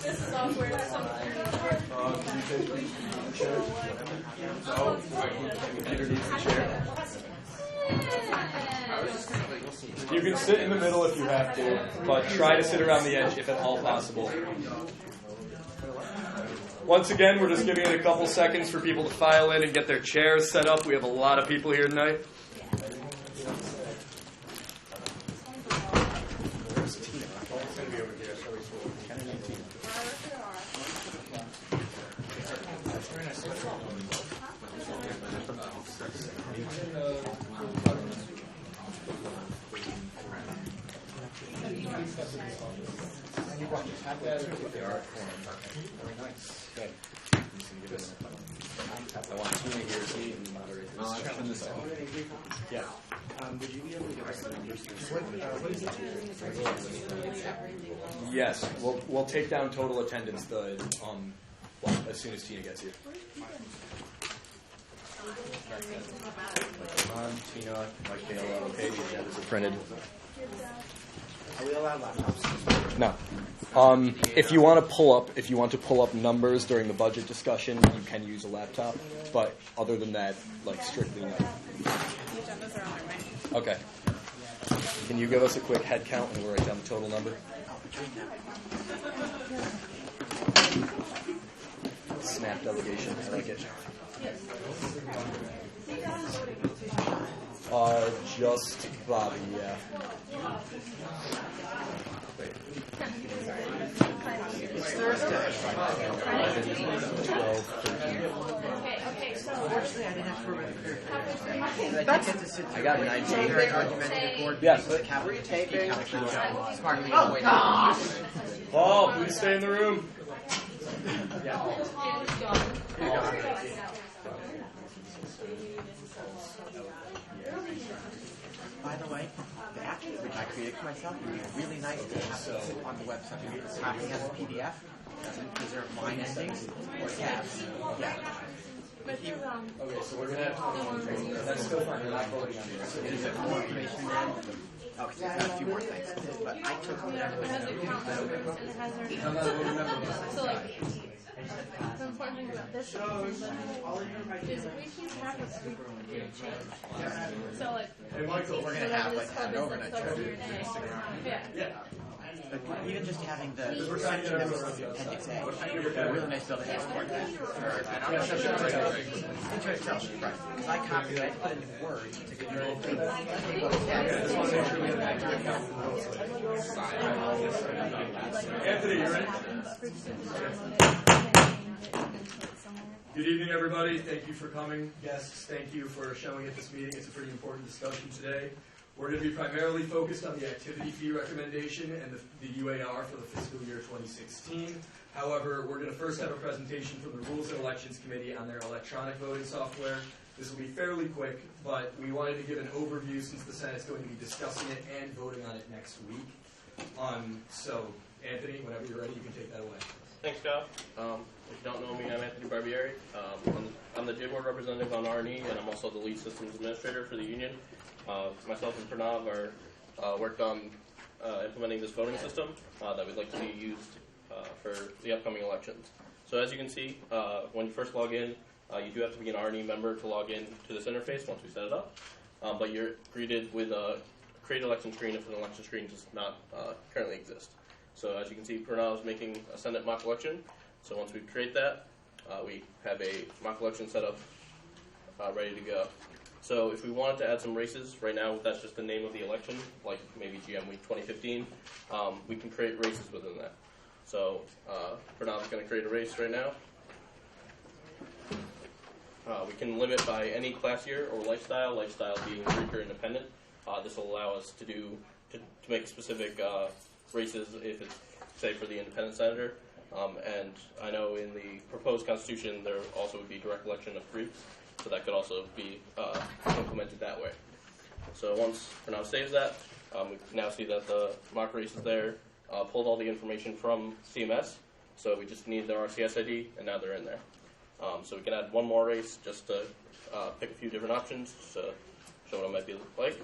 You can sit in the middle if you have to, but try to sit around the edge if at all possible. Once again, we're just giving it a couple seconds for people to file in and get their chairs set up. We have a lot of people here tonight. I want Tina here to see and moderate this. Yeah. Would you be able to give us the numbers? Yes, we'll take down total attendance as soon as Tina gets here. Tina, Mike Taylor, okay, the agendas are printed. Are we allowed laptops? No. If you want to pull up numbers during the budget discussion, you can use a laptop. But other than that, strictly no. Okay. Can you give us a quick head count and we'll write down the total number? Snap delegation. I like it. Just Bobby, yeah. It's Thursday. 12, 13. Okay, so Unfortunately, I didn't have to I got 19. very argumentative board. Yes. The capital taping. Paul, please stay in the room. By the way, the app which I created for myself would be really nice to have on the website. It's copying as a PDF. Doesn't preserve line endings or tabs. Yeah. Okay, so we're going to have to... That's still fine. We're not voting on this. Is there more information there? Okay, so I've got a few more things. But I took the important thing about this is we keep track of street change. So Hey, Michael, we're going to have an overnight trip. Yeah. But even just having the section that was Appendix A, a really nice building export that. Right. Because I copied it, I put it in Word to control Anthony, you ready? Good evening, everybody. Thank you for coming. Guests, thank you for showing at this meeting. It's a pretty important discussion today. We're going to be primarily focused on the activity fee recommendation and the UAR for the fiscal year 2016. However, we're going to first have a presentation from the Rules and Elections Committee on their electronic voting software. This will be fairly quick, but we wanted to give an overview since the Senate's going to be discussing it and voting on it next week. So, Anthony, whenever you're ready, you can take that away. Thanks, Scott. If you don't know me, I'm Anthony Barbieri. I'm the JBoard representative on R&E, and I'm also the lead systems administrator for the union. Myself and Pranav worked on implementing this voting system that we'd like to see used for the upcoming elections. So as you can see, when you first log in, you do have to be an R&E member to log in to this interface once we set it up. But you're greeted with a create election screen if an election screen does not currently exist. So as you can see, Pranav is making a Senate mock election. So once we create that, we have a mock election set up ready to go. So if we wanted to add some races, right now that's just the name of the election, like maybe GM Week 2015, we can create races within that. So Pranav is going to create a race right now. We can limit by any class year or lifestyle being Greek or independent. This will allow us to make specific races if it's, say, for the independent senator. And I know in the proposed constitution there also would be direct election of Greeks, so that could also be implemented that way. So once Pranav saves that, we now see that the mock race is there, pulled all the information from CMS, so we just need the RCS ID, and now they're in there. So we can add one more race just to pick a few different options to show what it might be like.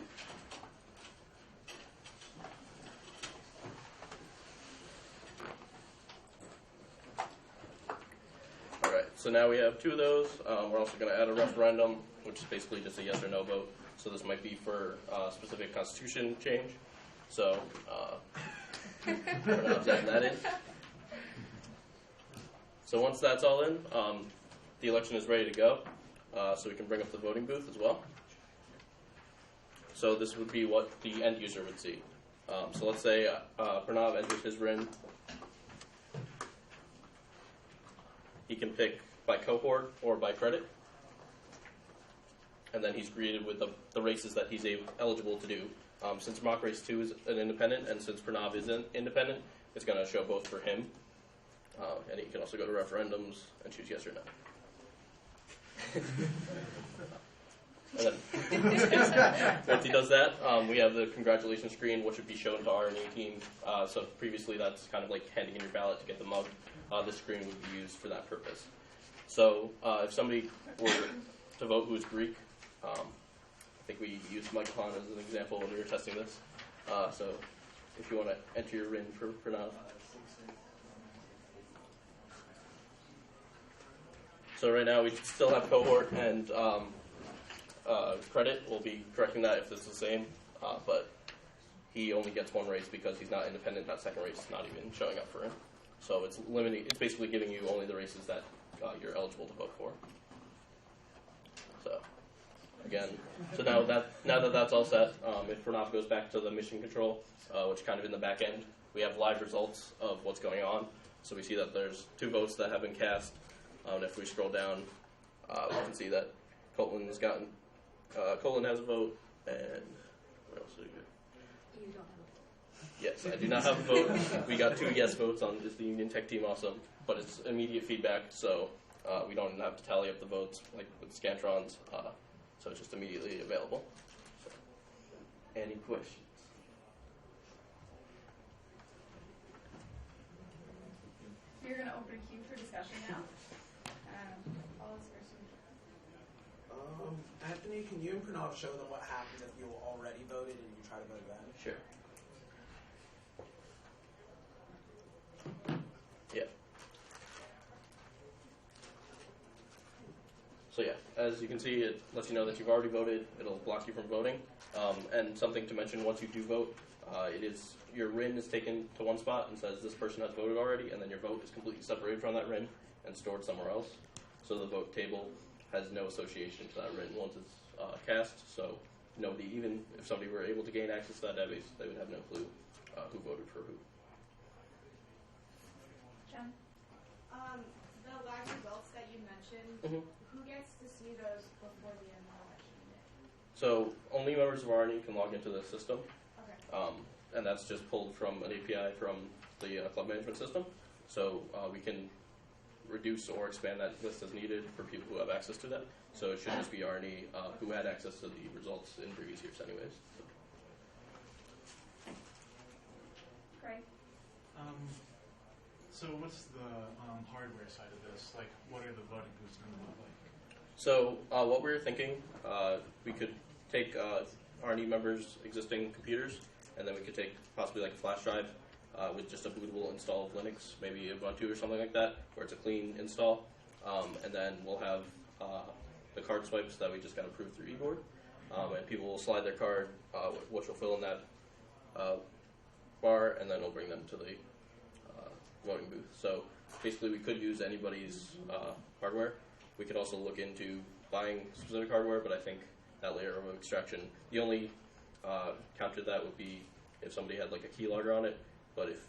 So now we have 2 of those. We're also going to add a referendum, which is basically just a yes or no vote. So this might be for specific constitution change. So we're not getting that in. So once that's all in, the election is ready to go. So we can bring up the voting booth as well. So this would be what the end user would see. So let's say Pranav enters his RIN. He can pick by cohort or by credit. And then he's greeted with the races that he's eligible to do. Since mock race 2 is an independent, and since Pranav is an independent, it's going to show both for him. And he can also go to referendums and choose yes or no. And then once he does that, we have the congratulations screen, which would be shown to our RNA team. So previously, that's kind of like handing in your ballot to get the mug. This screen would be used for that purpose. So if somebody were to vote who is Greek, I think we used Microphone as an example when we were testing this. So if you want to enter your RIN for Pranav. So right now we still have cohort and credit. We'll be correcting that if it's the same, but he only gets 1 race because he's not independent. That second race is not even showing up for him. So it's limiting. It's basically giving you only the races that you're eligible to vote for. So again, so now that that's all set, if Pranav goes back to the mission control, which kind of in the back end, we have live results of what's going on. So we see that there's 2 votes that have been cast. And if we scroll down, we can see that Colton has a vote, and what else do we get? You don't have a vote. Yes, I do not have a vote. We got 2 yes votes on is the Union Tech team awesome, but it's immediate feedback, so we don't have to tally up the votes like with Scantrons, so it's just immediately available. So, any questions? You're going to open a queue for discussion now. All is first. Anthony, can you and Pranav show them what happens if you already voted and you try to vote again? Sure. Yeah. So yeah, as you can see, it lets you know that you've already voted. It'll block you from voting. And something to mention, once you do vote, your RIN is taken to one spot and says this person has voted already, and then your vote is completely separated from that RIN and stored somewhere else. So the vote table has no association to that RIN once it's cast. So nobody, even if somebody were able to gain access to that database, they would have no clue who voted for who. Jen? The live results that you mentioned, who gets to see those before the end of the election day? So only members of RNE can log into the system. Okay. And that's just pulled from an API from the club management system. So we can reduce or expand that list as needed for people who have access to that. So it should just be RNE who had access to the results in previous years anyways. Craig? So what's the hardware side of this? Like, what are the voting booths going to look like? So what we were thinking, we could take RNE members' existing computers, and then we could take possibly like a flash drive with just a bootable install of Linux, maybe Ubuntu or something like that, where it's a clean install. And then we'll have the card swipes that we just got approved through eBoard. And people will slide their card, which will fill in that bar, and then we'll bring them to the voting booth. So basically we could use anybody's hardware. We could also look into buying specific hardware, but I think that layer of extraction, the only counter to that would be if somebody had like a keylogger on it, but if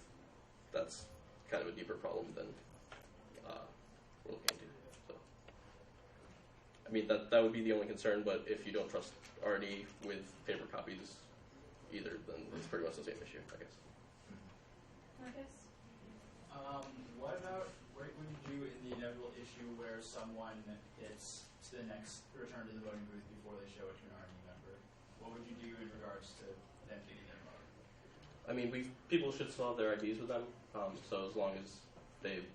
that's kind of a deeper problem, then we're looking into. So, I mean, that would be the only concern, but if you don't trust RD with paper copies either, then it's pretty much the same issue, I guess. Marcus? What about what would you do in the inevitable issue where someone gets to the next return to the voting booth before they show it to an RD member? What would you do in regards to them getting their vote? I mean, people should still have their IDs with them. So as long as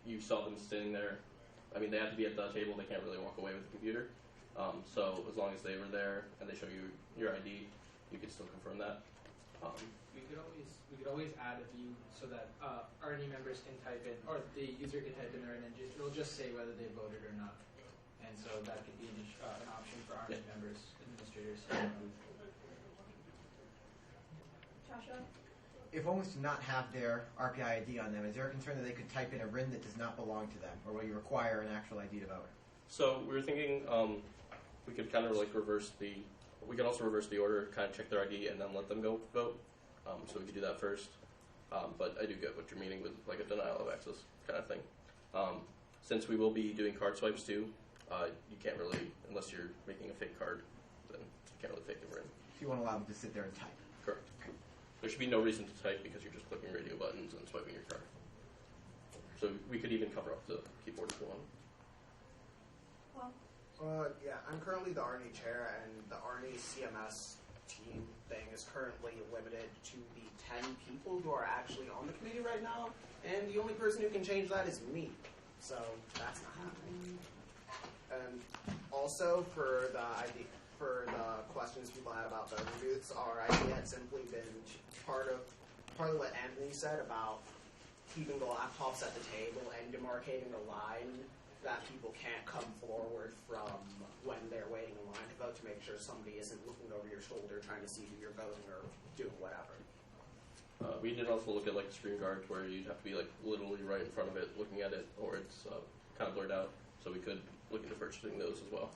you saw them sitting there, I mean, they have to be at the table. They can't really walk away with the computer. So as long as they were there and they show you your ID, you can still confirm that. We could always add a view so that RNE members can type in, or the user can type in their and it'll just say whether they voted or not. And so that could be an option for RNE members, administrators. Joshua? If one was to not have their RPI ID on them, is there a concern that they could type in a RIN that does not belong to them, or will you require an actual ID to vote? So we were thinking we could kind of like we could also reverse the order, kind of check their ID and then let them go vote. So we could do that first. But I do get what you're meaning with like a denial of access kind of thing. Since we will be doing card swipes too, you can't really, unless you're making a fake card, then you can't really fake it in. So you won't allow them to sit there and type? Correct. There should be no reason to type because you're just clicking radio buttons and swiping your card. So we could even cover up the keyboard if you want. Yeah, I'm currently the RNE chair, and the RNE CMS team thing is currently limited to the 10 people who are actually on the committee right now, and the only person who can change that is me. So that's not happening. And also for the questions people had about voting booths, our idea had simply been partly what Anthony said about keeping the laptops at the table and demarcating the line that people can't come forward from when they're waiting in line to vote, to make sure somebody isn't looking over your shoulder trying to see who you're voting or doing whatever. We did also look at like the screen guard where you'd have to be like literally right in front of it looking at it, or it's kind of blurred out. So we could look into purchasing those as well.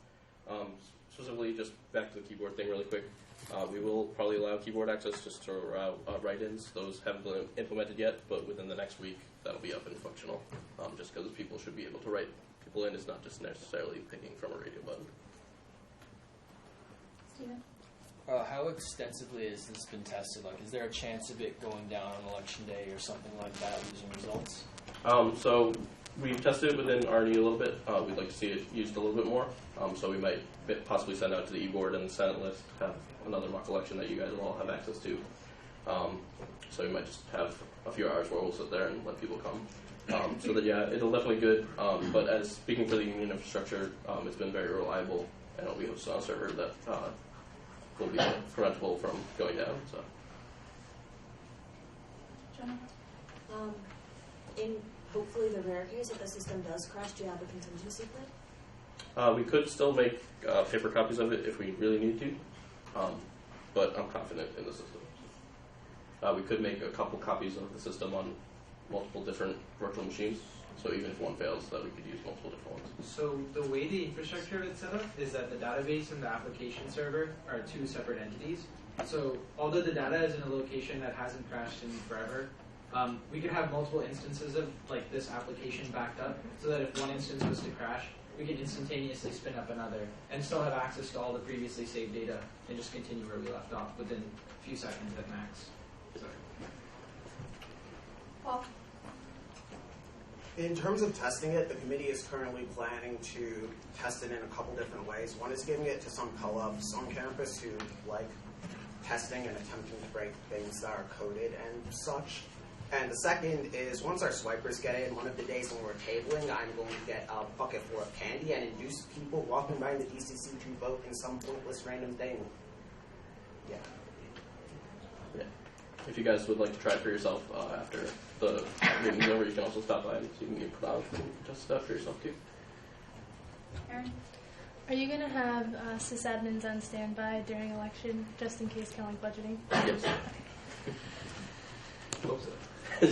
Specifically, just back to the keyboard thing really quick. We will probably allow keyboard access just to write-ins. Those haven't been implemented yet, but within the next week that'll be up and functional. Just because people should be able to write people in, is not just necessarily picking from a radio button. Steven? How extensively has this been tested? Like, is there a chance of it going down on election day or something like that, losing results? So we've tested it within RNE a little bit. We'd like to see it used a little bit more. So we might possibly send out to the e-board and the Senate list, have another mock election that you guys will all have access to. So we might just have a few hours where we'll sit there and let people come. So that, yeah, it'll definitely good. But as speaking for the union infrastructure, it's been very reliable, and it'll be hosted on a server that will be preventable from going down. So. In hopefully the rare case that the system does crash, do you have a contingency plan? We could still make paper copies of it if we really need to, but I'm confident in the system. We could make a couple copies of the system on multiple different virtual machines, so even if one fails, that we could use multiple different ones. So the way the infrastructure is set up is that the database and the application server are two separate entities. So although the data is in a location that hasn't crashed in forever, we could have multiple instances of like this application backed up, so that if one instance was to crash, we can instantaneously spin up another and still have access to all the previously saved data and just continue where we left off within a few seconds at max. Paul? In terms of testing it, the committee is currently planning to test it in a couple different ways. One is giving it to some co-ops on campus who like testing and attempting to break things that are coded and such. And the second is, once our swipers get in, one of the days when we're tabling, I'm going to get a bucket full of candy and induce people walking by in the DCC to vote in some pointless random thing. Yeah. Yeah. If you guys would like to try it for yourself after the meeting's over, you can also stop by and so you can get put out and test stuff for yourself too. Aaron? Are you going to have sysadmins on standby during election, just in case, kind of like budgeting? Yes. Hope so. The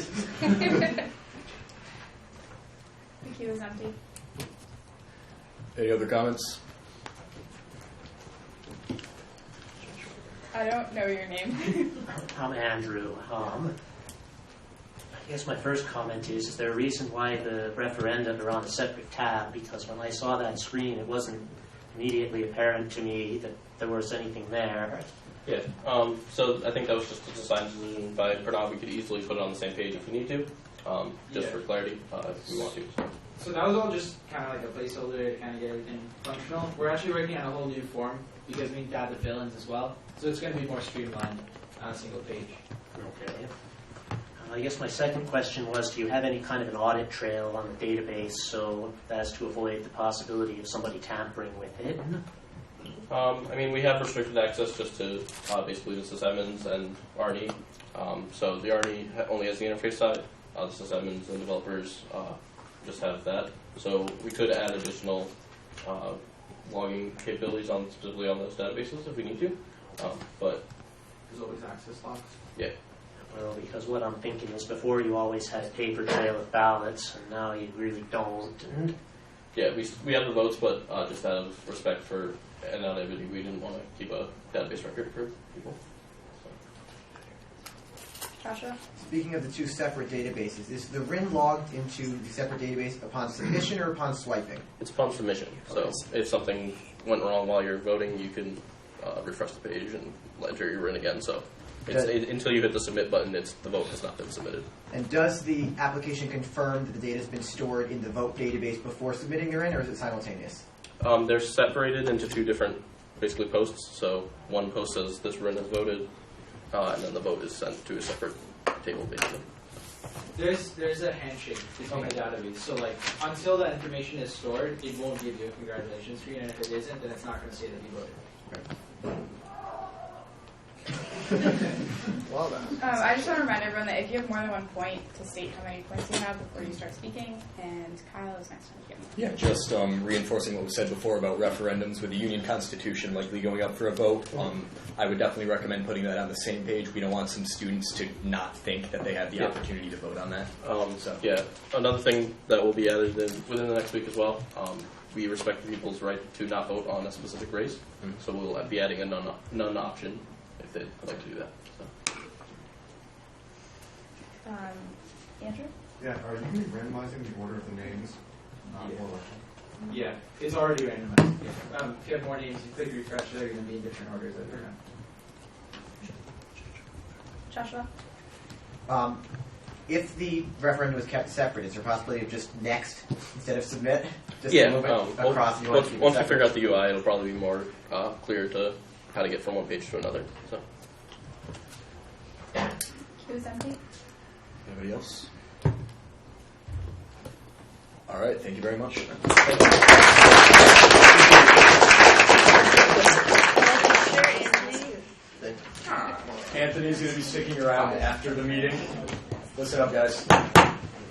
queue is empty. Any other comments? I don't know your name. I'm Andrew. I guess my first comment is there a reason why the referenda are on a separate tab? Because when I saw that screen, it wasn't immediately apparent to me that there was anything there. Yeah, so I think that was just a design decision by Pranav. We could easily put it on the same page if we need to, just for clarity, if we want to. So that was all just kind of like a placeholder to kind of get everything functional. We're actually working on a whole new form because we need to add the fill-ins as well. So it's going to be more streamlined on a single page. Okay. I guess my second question was, do you have any kind of an audit trail on the database so as to avoid the possibility of somebody tampering with it? I mean, we have restricted access just to basically the sysadmins and RNE. So the RNE only has the interface side. The sysadmins and developers just have that. So we could add additional logging capabilities specifically on those databases if we need to. But there's always access logs. Yeah. Well, because what I'm thinking is before you always had paper trail of ballots, and now you really don't. And yeah, we have the votes, but just out of respect for anonymity, we didn't want to keep a database record for people. Joshua? Speaking of the two separate databases, is the RIN logged into the separate database upon submission or upon swiping? It's upon submission. So if something went wrong while you're voting, you can refresh the page and enter your RIN again. So until you hit the submit button, the vote has not been submitted. And does the application confirm that the data has been stored in the vote database before submitting the RIN, or is it simultaneous? They're separated into two different, basically, posts. So one post says this RIN is voted, and then the vote is sent to a separate table, basically. There's a handshake between the database. So like until that information is stored, it won't give you a congratulations screen, and if it isn't, then it's not going to say that you voted. Well done. I just want to remind everyone that if you have more than 1 point, to state how many points you have before you start speaking. And Kyle is next on the queue. Yeah, just reinforcing what was said before about referendums with the union constitution likely going up for a vote. I would definitely recommend putting that on the same page. We don't want some students to not think that they have the opportunity to vote on that. Yeah, another thing that will be added within the next week as well. We respect the people's right to not vote on a specific race, so we'll be adding a none option if they'd like to do that. So. Andrew? Yeah, are you going to be randomizing the order of the names? Yeah, it's already randomized. If you have more names, you click refresh, they're going to be in different orders every round. Joshua? If the referendum is kept separate, is there a possibility of just next instead of submit? Just Yeah, move it across once we figure out the UI, it'll probably be more clear to how to get from one page to another. So. Queue is empty. Anybody else? All right, thank you very much. Anthony's going to be sticking around after the meeting. Listen up, guys.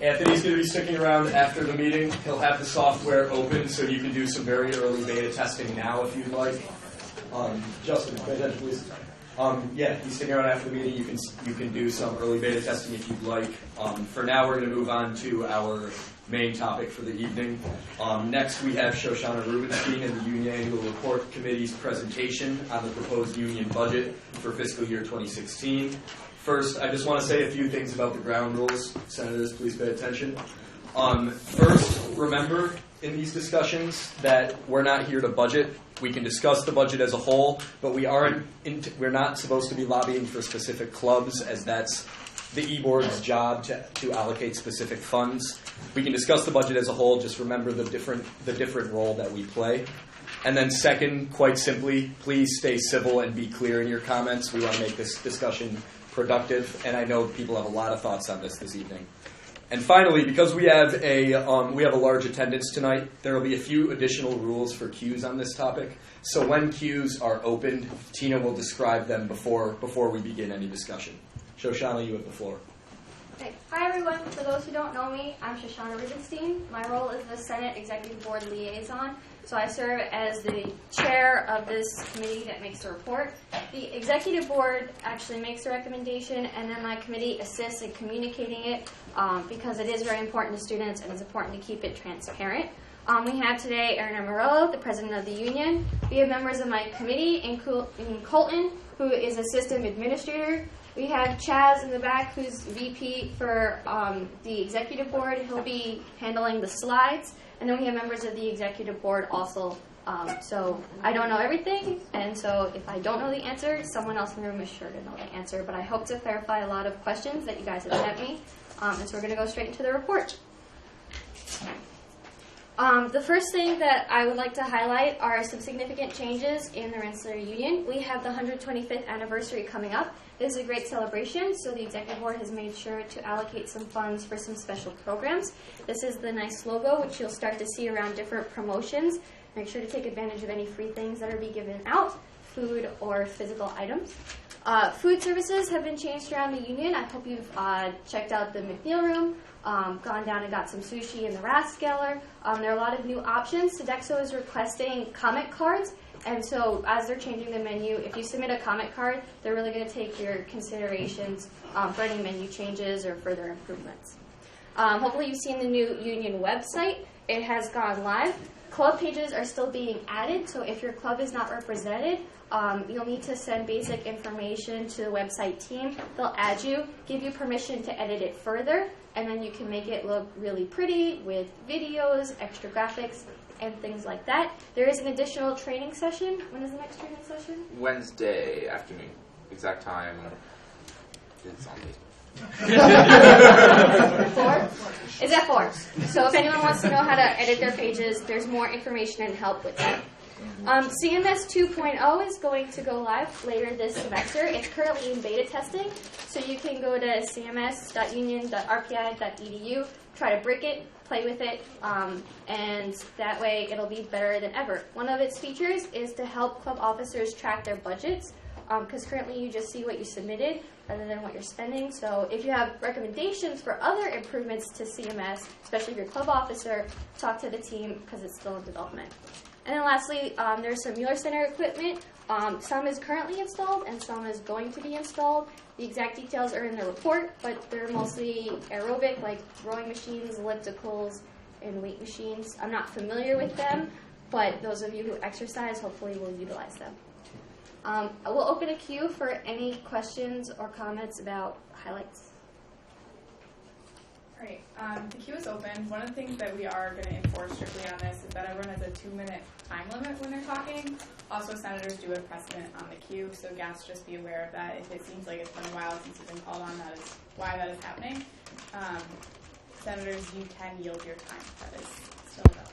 Anthony's going to be sticking around after the meeting. He'll have the software open so you can do some very early beta testing now if you'd like. Justin, pay attention, please. Yeah, he's sticking around after the meeting. You can do some early beta testing if you'd like. For now, we're going to move on to our main topic for the evening. Next, we have Shoshana Rubenstein and the Union Annual Report Committee's presentation on the proposed union budget for fiscal year 2016. First, I just want to say a few things about the ground rules. Senators, please pay attention. First, remember in these discussions that we're not here to budget. We can discuss the budget as a whole, but we're not supposed to be lobbying for specific clubs, as that's the e-board's job to allocate specific funds. We can discuss the budget as a whole. Just remember the different role that we play. And then second, quite simply, please stay civil and be clear in your comments. We want to make this discussion productive, and I know people have a lot of thoughts on this evening. And finally, because we have a large attendance tonight, there will be a few additional rules for queues on this topic. So when queues are opened, Tina will describe them before we begin any discussion. Shoshana, you have the floor. Okay. Hi everyone. For those who don't know me, I'm Shoshana Rubenstein. My role is the Senate Executive Board Liaison. So I serve as the chair of this committee that makes the report. The Executive Board actually makes the recommendation, and then my committee assists in communicating it because it is very important to students and it's important to keep it transparent. We have today Erin Morello, the president of the union. We have members of my committee, including Colton, who is assistant administrator. We have Chaz in the back, who's VP for the executive board. He'll be handling the slides. And then we have members of the executive board also. So I don't know everything, and so if I don't know the answer, someone else in the room is sure to know the answer. But I hope to clarify a lot of questions that you guys have sent me. And so we're going to go straight into the report. The first thing that I would like to highlight are some significant changes in the Rensselaer Union. We have the 125th anniversary coming up. This is a great celebration, so the Executive Board has made sure to allocate some funds for some special programs. This is the nice logo, which you'll start to see around different promotions. Make sure to take advantage of any free things that are being given out, food or physical items. Food services have been changed around the union. I hope you've checked out the McNeil room, gone down and got some sushi in the Rathskeller. There are a lot of new options. Sodexo is requesting comment cards, and so as they're changing the menu, if you submit a comment card, they're really going to take your considerations for any menu changes or further improvements. Hopefully you've seen the new union website. It has gone live. Club pages are still being added, so if your club is not represented, you'll need to send basic information to the website team. They'll add you, give you permission to edit it further, and then you can make it look really pretty with videos, extra graphics, and things like that. There is an additional training session. When is the next training session? Wednesday afternoon. Exact time is on Facebook. 4? Is at 4. So if anyone wants to know how to edit their pages, there's more information and help with that. CMS 2.0 is going to go live later this semester. It's currently in beta testing, so you can go to cms.union.rpi.edu, try to brick it, play with it, and that way it'll be better than ever. One of its features is to help club officers track their budgets, because currently you just see what you submitted rather than what you're spending. So if you have recommendations for other improvements to CMS, especially if you're a club officer, talk to the team because it's still in development. And then lastly, there's some Mueller Center equipment. Some is currently installed and some is going to be installed. The exact details are in the report, but they're mostly aerobic, like rowing machines, ellipticals, and weight machines. I'm not familiar with them, but those of you who exercise hopefully will utilize them. We'll open a queue for any questions or comments about highlights. All right, the queue is open. One of the things that we are going to enforce strictly on this is that everyone has a 2-minute time limit when they're talking. Also, senators do have precedent on the queue, so guests just be aware of that. If it seems like it's been a while since you've been called on, that is why that is happening. Senators, you can yield your time. That is still valid.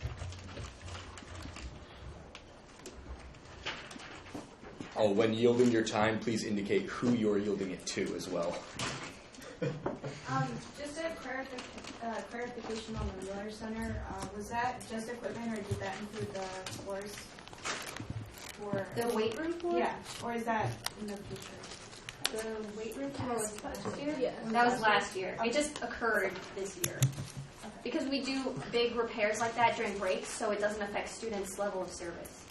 Oh, when yielding your time, please indicate who you're yielding it to as well. Just a clarification on the Mueller Center. Was that just equipment, or did that include the floors? For The weight room floor? Yeah, or is that in the future? The weight room floor was last year? Yeah. That was last year. It just occurred this year. Because we do big repairs like that during breaks, so it doesn't affect students' level of service.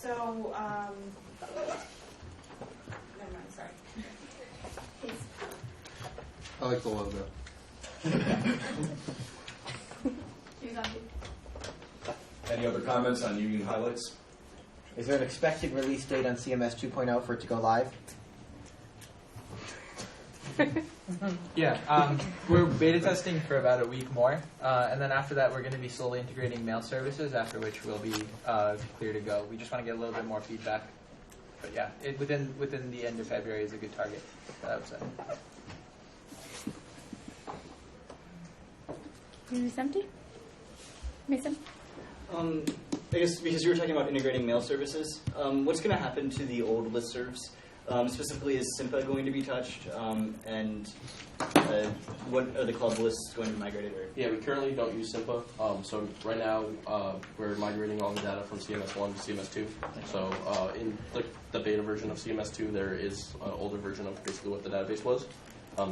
Never mind, sorry. I like the logo. Any other comments on union highlights? Is there an expected release date on CMS 2.0 for it to go live? Yeah, we're beta testing for about a week more, and then after that we're going to be slowly integrating mail services, after which we'll be clear to go. We just want to get a little bit more feedback. But yeah, within the end of February is a good target, I would say. Is empty? Mason? I guess because you were talking about integrating mail services, what's going to happen to the old listservs? Specifically, is SIMPA going to be touched? And what are the club lists going to be migrated? Or? Yeah, we currently don't use SIMPA. So right now, we're migrating all the data from CMS1 to CMS2. So in the beta version of CMS2, there is an older version of basically what the database was.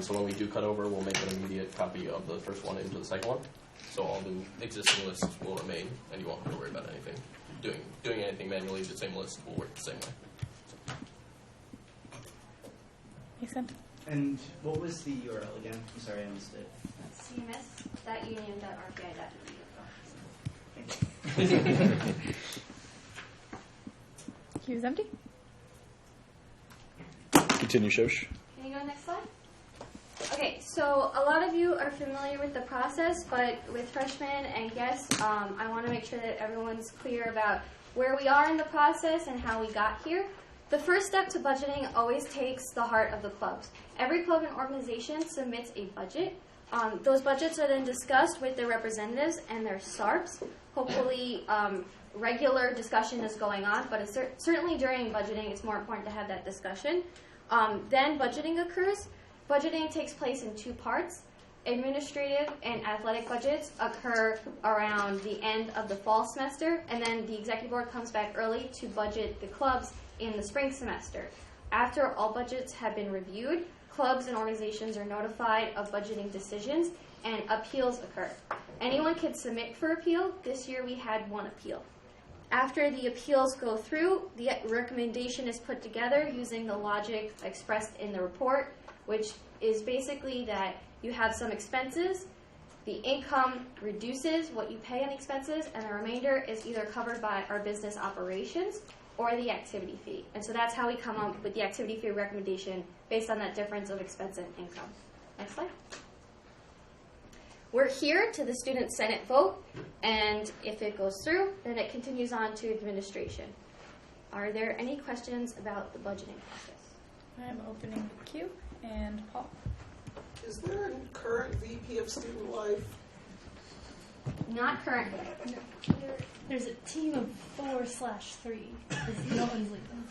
So when we do cut over, we'll make an immediate copy of the first one into the second one. So all the existing lists will remain, and you won't have to worry about anything. Doing anything manually, the same list will work the same way. And what was the URL again? I'm sorry, I missed it. cms.union.rpi.edu. Queue is empty. Continue, Shosh. Can you go next slide? Okay, so a lot of you are familiar with the process, but with freshmen and guests, I want to make sure that everyone's clear about where we are in the process and how we got here. The first step to budgeting always takes the heart of the clubs. Every club and organization submits a budget. Those budgets are then discussed with their representatives and their SARPs. Hopefully, regular discussion is going on, but certainly during budgeting, it's more important to have that discussion. Then budgeting occurs. Budgeting takes place in two parts. Administrative and athletic budgets occur around the end of the fall semester, and then the executive board comes back early to budget the clubs in the spring semester. After all budgets have been reviewed, clubs and organizations are notified of budgeting decisions, and appeals occur. Anyone can submit for appeal. This year we had one appeal. After the appeals go through, the recommendation is put together using the logic expressed in the report, which is basically that you have some expenses, the income reduces what you pay on expenses, and the remainder is either covered by our business operations or the activity fee. And so that's how we come up with the activity fee recommendation based on that difference of expense and income. Next slide. We're here to the student senate vote, and if it goes through, then it continues on to administration. Are there any questions about the budgeting process? I'm opening the queue, and Paul. Is there a current VP of Student Life? Not currently. There's a team of 4/3. No one's leaving.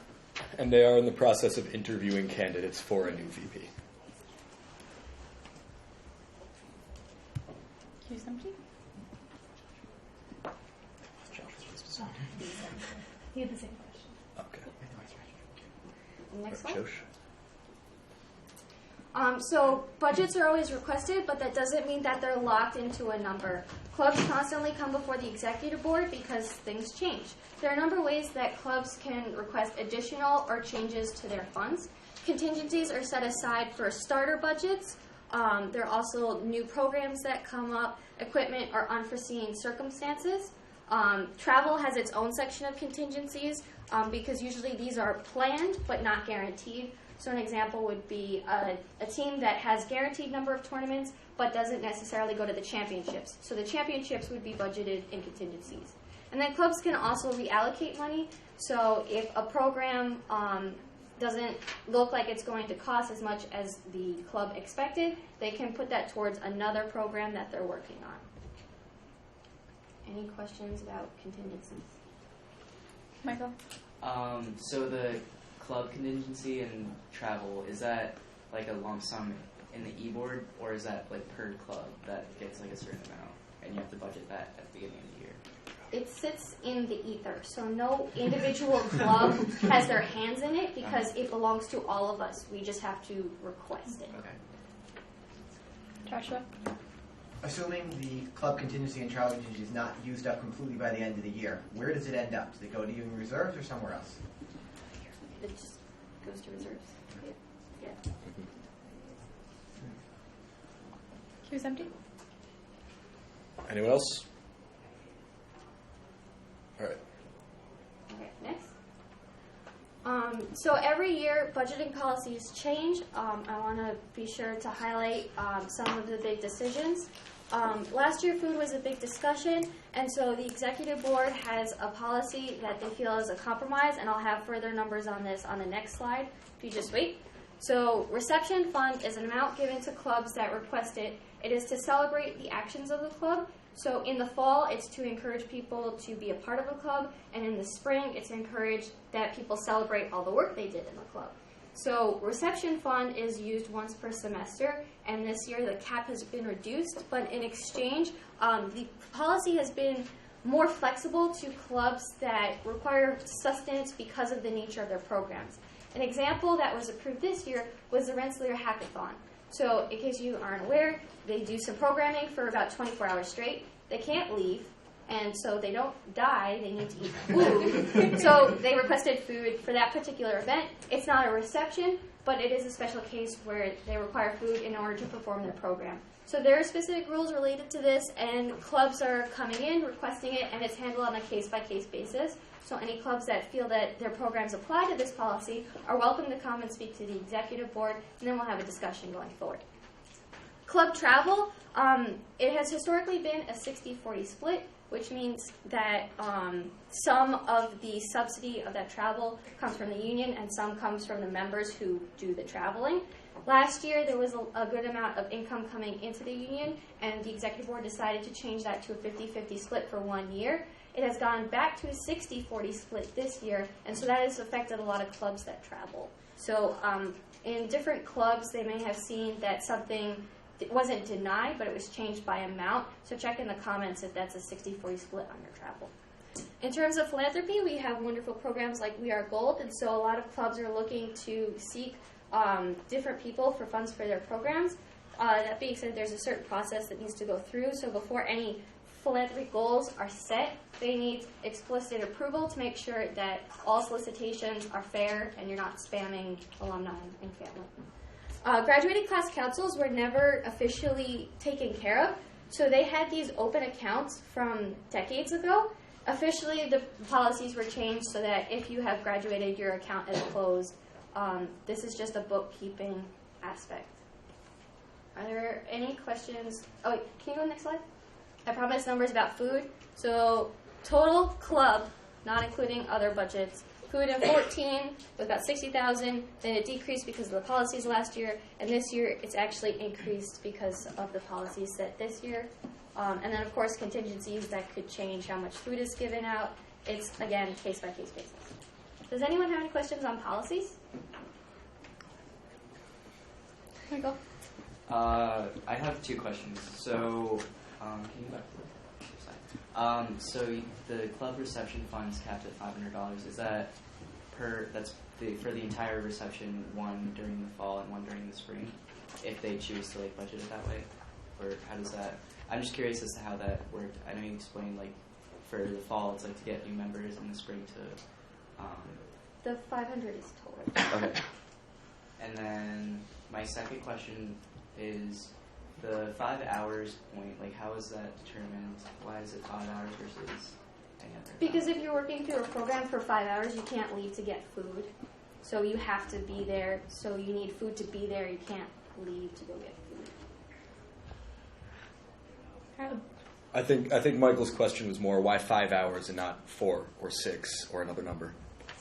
And they are in the process of interviewing candidates for a new VP. Queue's empty. He had the same question. Okay. Next one. Josh? So budgets are always requested, but that doesn't mean that they're locked into a number. Clubs constantly come before the executive board because things change. There are a number of ways that clubs can request additional or changes to their funds. Contingencies are set aside for starter budgets. There are also new programs that come up, equipment or unforeseen circumstances. Travel has its own section of contingencies because usually these are planned but not guaranteed. So an example would be a team that has guaranteed number of tournaments but doesn't necessarily go to the championships. So the championships would be budgeted in contingencies. And then clubs can also reallocate money. So if a program doesn't look like it's going to cost as much as the club expected, they can put that towards another program that they're working on. Any questions about contingencies? Michael? So the club contingency and travel, is that like a lump sum in the e-board, or is that like per club that gets like a certain amount and you have to budget that at the beginning of the year? It sits in the ether, so no individual club has their hands in it because it belongs to all of us. We just have to request it. Okay. Joshua? Assuming the club contingency and travel contingency is not used up completely by the end of the year, where does it end up? Does it go to human reserves or somewhere else? It just goes to reserves. Yeah. Queue's empty. Anyone else? All right. Okay, next. So every year, budgeting policies change. I want to be sure to highlight some of the big decisions. Last year, food was a big discussion, and so the executive board has a policy that they feel is a compromise, and I'll have further numbers on this on the next slide if you just wait. So reception fund is an amount given to clubs that request it. It is to celebrate the actions of the club. So in the fall, it's to encourage people to be a part of a club, and in the spring, it's to encourage that people celebrate all the work they did in the club. So reception fund is used once per semester, and this year the cap has been reduced, but in exchange, the policy has been more flexible to clubs that require sustenance because of the nature of their programs. An example that was approved this year was the Rensselaer Hackathon. So in case you aren't aware, they do some programming for about 24 hours straight. They can't leave, and so they don't die. They need to eat food. So they requested food for that particular event. It's not a reception, but it is a special case where they require food in order to perform their program. So there are specific rules related to this, and clubs are coming in, requesting it, and it's handled on a case-by-case basis. So any clubs that feel that their programs apply to this policy are welcome to come and speak to the executive board, and then we'll have a discussion going forward. Club travel, it has historically been a 60-40 split, which means that some of the subsidy of that travel comes from the union and some comes from the members who do the traveling. Last year, there was a good amount of income coming into the union, and the executive board decided to change that to a 50-50 split for 1 year. It has gone back to a 60-40 split this year, and so that has affected a lot of clubs that travel. So In different clubs, they may have seen that something wasn't denied, but it was changed by amount. So check in the comments if that's a 60-40 split on your travel. In terms of philanthropy, we have wonderful programs like We Are Gold, and so a lot of clubs are looking to seek different people for funds for their programs. That being said, there's a certain process that needs to go through, so before any philanthropic goals are set, they need explicit approval to make sure that all solicitations are fair and you're not spamming alumni and family. Graduating class councils were never officially taken care of, so they had these open accounts from decades ago. Officially, the policies were changed so that if you have graduated, your account is closed. This is just a bookkeeping aspect. Are there any questions? Oh, wait, can you go to the next slide? I promised numbers about food. So total club, not including other budgets, food in 14 was about $60,000. Then it decreased because of the policies last year, and this year it's actually increased because of the policies set this year. And then, of course, contingencies that could change how much food is given out. It's, again, case-by-case basis. Does anyone have any questions on policies? Here we go. I have two questions. So, can you go back to the slide? So the club reception fund's capped at $500. Is that for the entire reception, one during the fall and one during the spring, if they choose to budget it that way, or how does that? I'm just curious as to how that worked. I know you explained for the fall, it's to get new members, in the spring to. The 500 is total. Okay. And then my second question is the 5 hours point. How is that determined? Why is it 5 hours versus any other? Because if you're working through a program for 5 hours, you can't leave to get food. So you have to be there. So you need food to be there. You can't leave to go get food. I think Michael's question was more why 5 hours and not 4 or 6 or another number.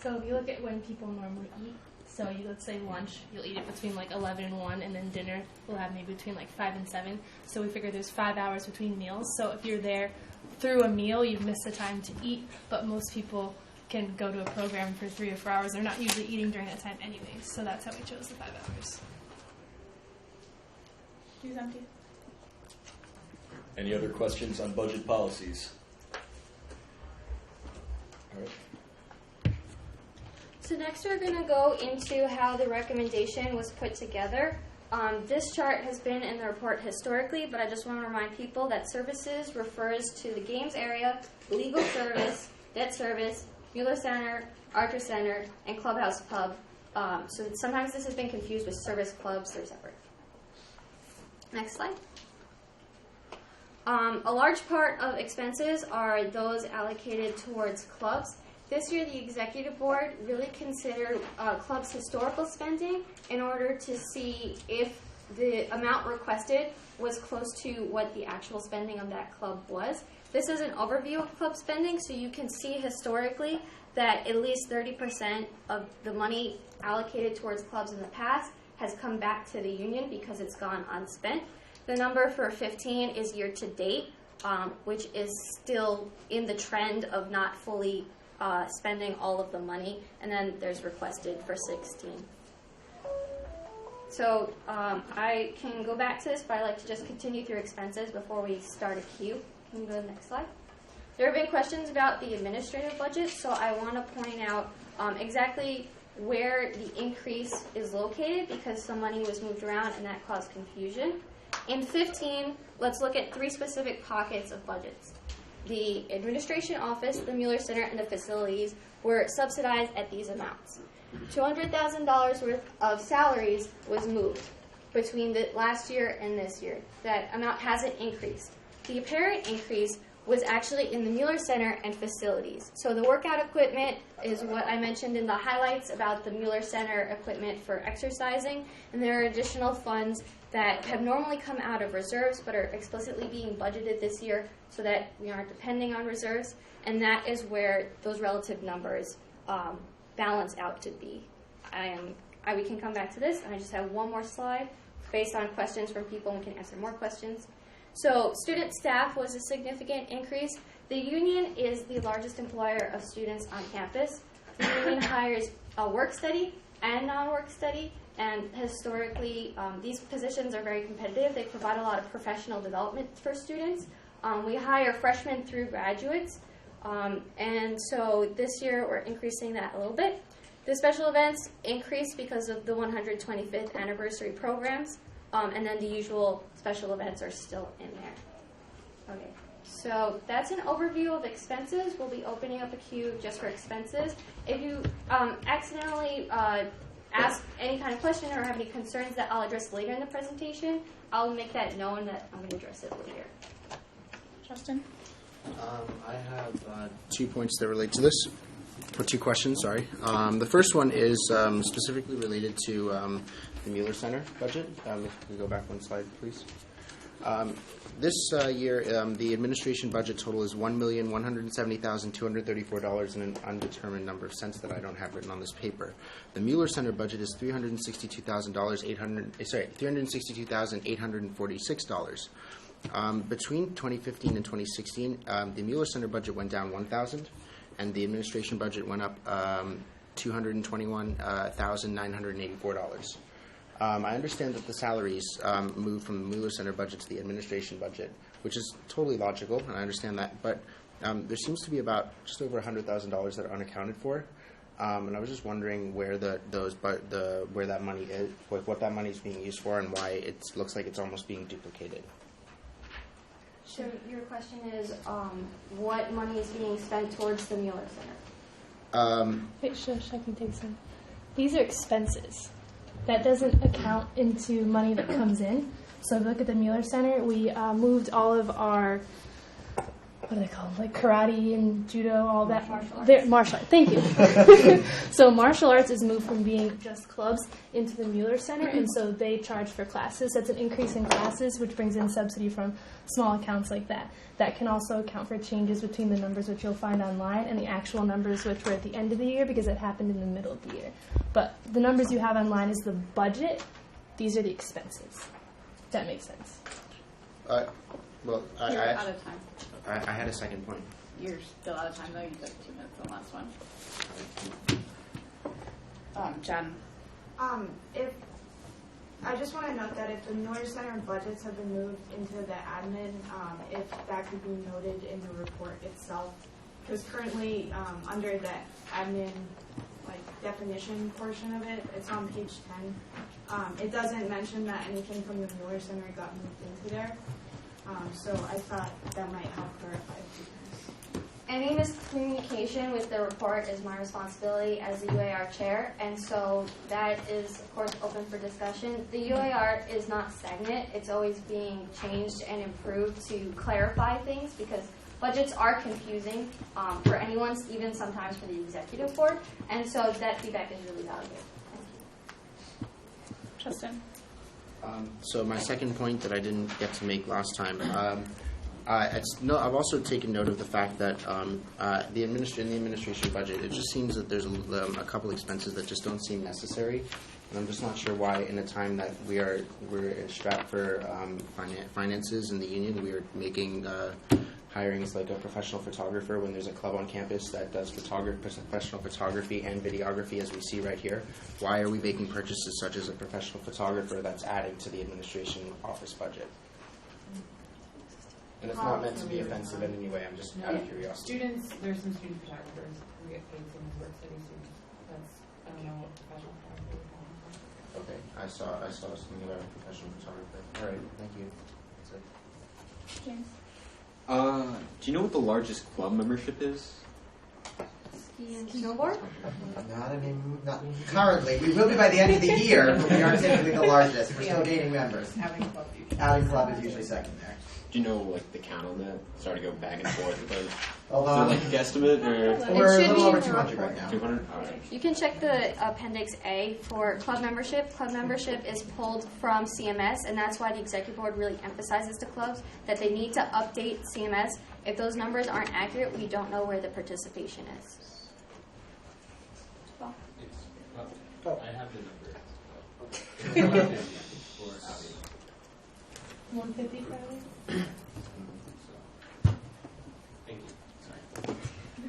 So if you look at when people normally eat, so let's say lunch, you'll eat it between 11 and 1, and then dinner we'll have maybe between 5 and 7. So we figure there's 5 hours between meals. So if you're there through a meal, you've missed the time to eat, but most people can go to a program for 3 or 4 hours. They're not usually eating during that time anyways, so that's how we chose the 5 hours. Use empty. Any other questions on budget policies? All right. So next we're going to go into how the recommendation was put together. This chart has been in the report historically, but I just want to remind people that services refers to the games area, legal service, debt service, Mueller Center, Archer Center, and Clubhouse Pub. So sometimes this has been confused with service clubs. They're separate. Next slide. A large part of expenses are those allocated towards clubs. This year, the executive board really considered clubs' historical spending in order to see if the amount requested was close to what the actual spending of that club was. This is an overview of club spending, so you can see historically that at least 30% of the money allocated towards clubs in the past has come back to the union because it's gone unspent. The number for 15 is year to date, which is still in the trend of not fully spending all of the money, and then there's requested for 16. So I can go back to this, but I like to just continue through expenses before we start a queue. Can you go to the next slide? There have been questions about the administrative budget, so I want to point out exactly where the increase is located because some money was moved around and that caused confusion. In 15, let's look at 3 specific pockets of budgets. The administration office, the Mueller Center, and the facilities were subsidized at these amounts. $200,000 worth of salaries was moved between the last year and this year. That amount hasn't increased. The apparent increase was actually in the Mueller Center and facilities. So the workout equipment is what I mentioned in the highlights about the Mueller Center equipment for exercising, and there are additional funds that have normally come out of reserves but are explicitly being budgeted this year so that we aren't depending on reserves, and that is where those relative numbers balance out to be. We can come back to this, and I just have one more slide based on questions from people, and we can answer more questions. So student staff was a significant increase. The union is the largest employer of students on campus. The union hires a work study and non-work study. And historically, these positions are very competitive. They provide a lot of professional development for students. We hire freshmen through graduates. And so this year we're increasing that a little bit. The special events increased because of the 125th anniversary programs. And then the usual special events are still in there. Okay, so that's an overview of expenses. We'll be opening up a queue just for expenses. If you accidentally ask any kind of question or have any concerns that I'll address later in the presentation, I'll make that known that I'm going to address it later. Justin? I have 2 points that relate to this, or 2 questions, sorry. The first one is specifically related to the Mueller Center budget. If we go back 1 slide, please. This year, the administration budget total is $1,170,234 and an undetermined number of cents that I don't have written on this paper. The Mueller Center budget is $362,846. Between 2015 and 2016, the Mueller Center budget went down 1,000, and the administration budget went up $221,984. I understand that the salaries moved from the Mueller Center budget to the administration budget, which is totally logical, and I understand that. But there seems to be about just over $100,000 that are unaccounted for, and I was just wondering where where that money is, what that money is being used for, and why it looks like it's almost being duplicated. So your question is, what money is being spent towards the Mueller Center? Wait, shush, I can take some. These are expenses. That doesn't account into money that comes in. So if you look at the Mueller Center, we moved all of our, what do they call them, like karate and judo, all that. Martial arts. Thank you. So martial arts is moved from being just clubs into the Mueller Center, and so they charge for classes. That's an increase in classes, which brings in subsidy from small accounts like that. That can also account for changes between the numbers which you'll find online and the actual numbers which were at the end of the year, because it happened in the middle of the year. But the numbers you have online is the budget. These are the expenses. If that makes sense. You're out of time. I had a second point. You're still out of time, though. You took 2 minutes on the last one. Jen? If I just want to note that if the Mueller Center budgets have been moved into the admin, if that could be noted in the report itself, because currently under the admin definition portion of it, it's on page 10. It doesn't mention that anything from the Mueller Center got moved into there. So I thought that might help clarify a few things. Any miscommunication with the report is my responsibility as the UAR chair, and so that is, of course, open for discussion. The UAR is not stagnant. It's always being changed and improved to clarify things, because budgets are confusing for anyone, even sometimes for the executive board, and so that feedback is really valuable. Thank you. Justin? So my second point that I didn't get to make last time, I've also taken note of the fact that in the administration budget, it just seems that there's a couple expenses that just don't seem necessary, and I'm just not sure why, in a time that we're strapped for finances in the union, we are making hirings like a professional photographer when there's a club on campus that does professional photography and videography, as we see right here. Why are we making purchases such as a professional photographer that's adding to the administration office budget? And it's not meant to be offensive in any way, I'm just out of curiosity. There's some student photographers who get paid from work study students. I don't know what professional photographer is. Okay, I saw something about a professional photographer. All right, thank you. That's it. James? Do you know what the largest club membership is? Ski and snowboard? Not currently. We will be by the end of the year, but we aren't typically the largest. We're still gaining members. Outing club is usually second there. Do you know like the count on that? Sorry to go back and forth, but is Hold there on. like a guesstimate or? We're a little over 200 right now. 200? All right. You can check the Appendix A for club membership. Club membership is pulled from CMS, and that's why the executive board really emphasizes to clubs that they need to update CMS. If those numbers aren't accurate, we don't know where the participation is. I have the number. 150 probably. Thank you.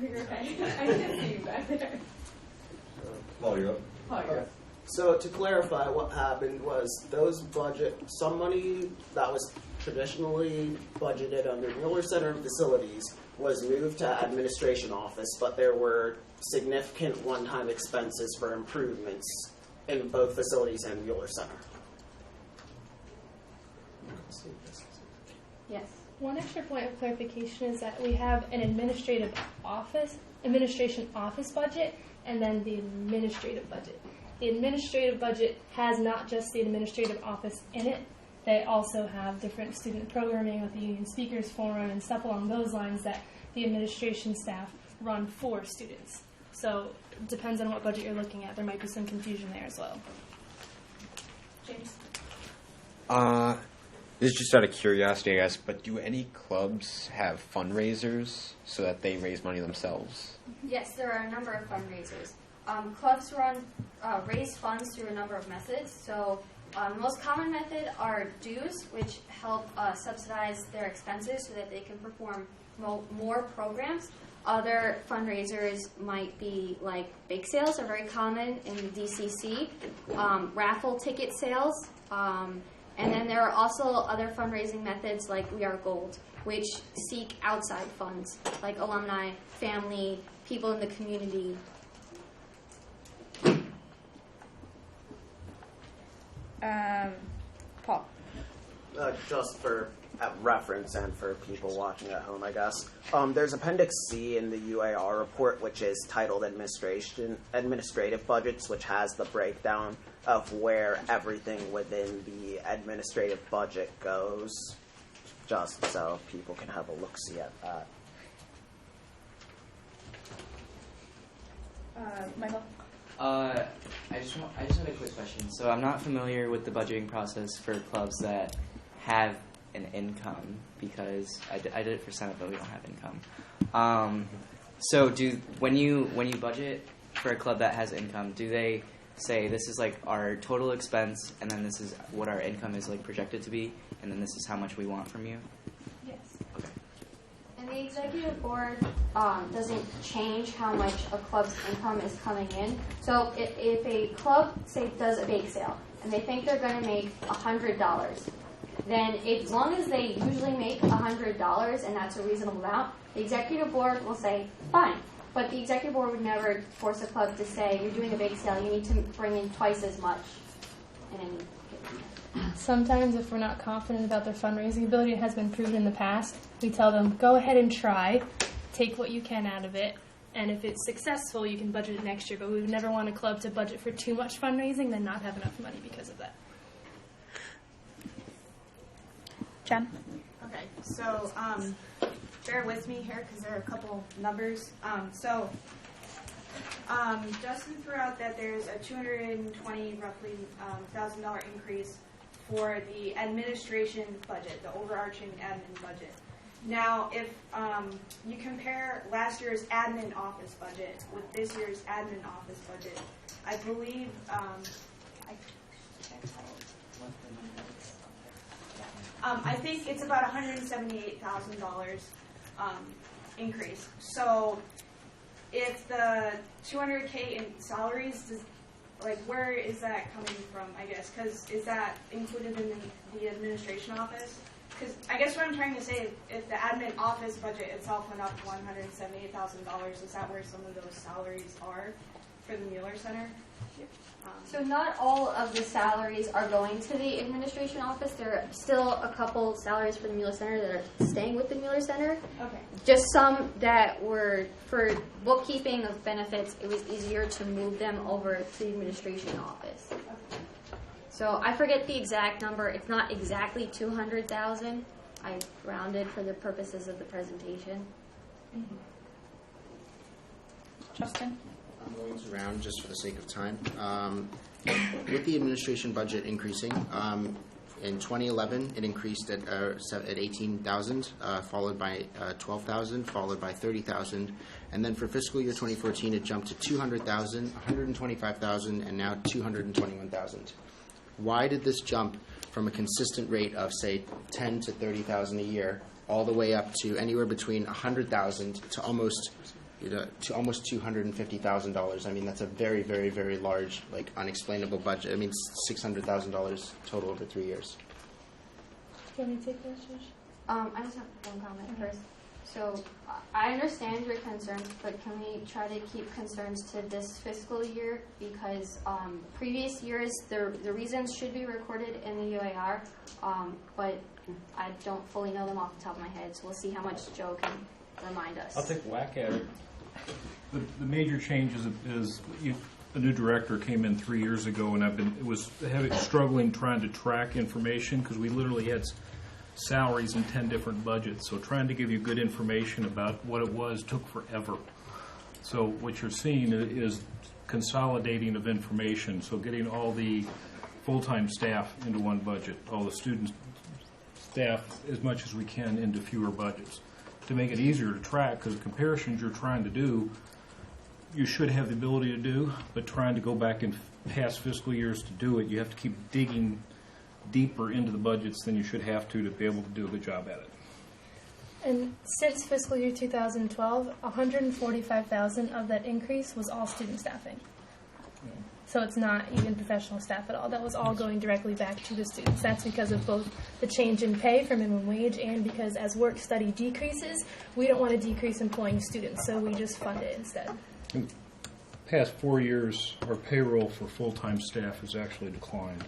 You're okay. I didn't see you back there. Paul, you're up. Paul, you're up. So to clarify, what happened was some money that was traditionally budgeted under Mueller Center facilities was moved to administration office, but there were significant one-time expenses for improvements in both facilities and Mueller Center. Yes. One extra point of clarification is that we have an administration office budget, and then the administrative budget. The administrative budget has not just the administrative office in it. They also have different student programming with the Union Speakers Forum and stuff along those lines that the administration staff run for students. So it depends on what budget you're looking at. There might be some confusion there as well. James? This is just out of curiosity, I guess, but do any clubs have fundraisers so that they raise money themselves? Yes, there are a number of fundraisers. Clubs raise funds through a number of methods. So the most common method are dues, which help subsidize their expenses so that they can perform more programs. Other fundraisers might be like bake sales are very common in the DCC, raffle ticket sales, and then there are also other fundraising methods like We Are Gold, which seek outside funds like alumni, family, people in the community. Paul. Just for reference and for people watching at home, I guess. There's Appendix C in the UAR report, which is titled Administrative Budgets, which has the breakdown of where everything within the administrative budget goes, just so people can have a look-see at that. Michael? I just had a quick question. So I'm not familiar with the budgeting process for clubs that have an income, because I did it for Senate, but we don't have income. So when you budget for a club that has income, do they say this is like our total expense, and then this is what our income is like projected to be, and then this is how much we want from you? Yes. Okay. And the executive board doesn't change how much a club's income is coming in. So if a club, say, does a bake sale, and they think they're going to make $100, then as long as they usually make $100 and that's a reasonable amount, the executive board will say, fine. But the executive board would never force a club to say, you're doing a bake sale, you need to bring in twice as much. Sometimes if we're not confident about their fundraising ability, it has been proven in the past, we tell them, go ahead and try, take what you can out of it, and if it's successful, you can budget it next year. But we would never want a club to budget for too much fundraising, then not have enough money because of that. Jen? Okay, so bear with me here because there are a couple numbers. Justin threw out that there's a $220 roughly $1,000 increase for the administration budget, the overarching admin budget. Now, if you compare last year's admin office budget with this year's admin office budget, I believe I think it's about $178,000 increase. So if the $200K in salaries, where is that coming from, I guess? Because is that included in the administration office? Because I guess what I'm trying to say, if the admin office budget itself went up $178,000, is that where some of those salaries are for the Mueller Center? So not all of the salaries are going to the administration office. There are still a couple salaries for the Mueller Center that are staying with the Mueller Center. Okay. Just some that were for bookkeeping of benefits, it was easier to move them over to the administration office. Okay. So I forget the exact number. It's not exactly 200,000. I rounded for the purposes of the presentation. Mm-hmm. Justin? I'm going to round just for the sake of time. With the administration budget increasing, in 2011 it increased at 18,000, followed by 12,000, followed by 30,000, and then for fiscal year 2014 it jumped to 200,000, 125,000, and now 221,000. Why did this jump from a consistent rate of say 10 to 30,000 a year all the way up to anywhere between 100,000 to almost to almost $250,000. I mean, that's a very, very, very large, like, unexplainable budget. I mean, $600,000 total over 3 years. Do you want me to take this? I just have one comment first. So I understand your concerns, but can we try to keep concerns to this fiscal year? Because previous years, the reasons should be recorded in the UAR, but I don't fully know them off the top of my head. So we'll see how much Joe can remind us. I'll take a whack at it. The major change is a new director came in 3 years ago, and was struggling trying to track information because we literally had salaries in 10 different budgets. So trying to give you good information about what it was took forever. So what you're seeing is consolidating of information. So getting all the full-time staff into one budget, all the student staff as much as we can into fewer budgets to make it easier to track, because the comparisons you're trying to do, you should have the ability to do, but trying to go back in past fiscal years to do it, you have to keep digging deeper into the budgets than you should have to be able to do a good job at it. And since fiscal year 2012, 145,000 of that increase was all student staffing. So it's not even professional staff at all. That was all going directly back to the students. That's because of both the change in pay for minimum wage and because as work study decreases, we don't want to decrease employing students, so we just fund it instead. In the past 4 years, our payroll for full-time staff has actually declined.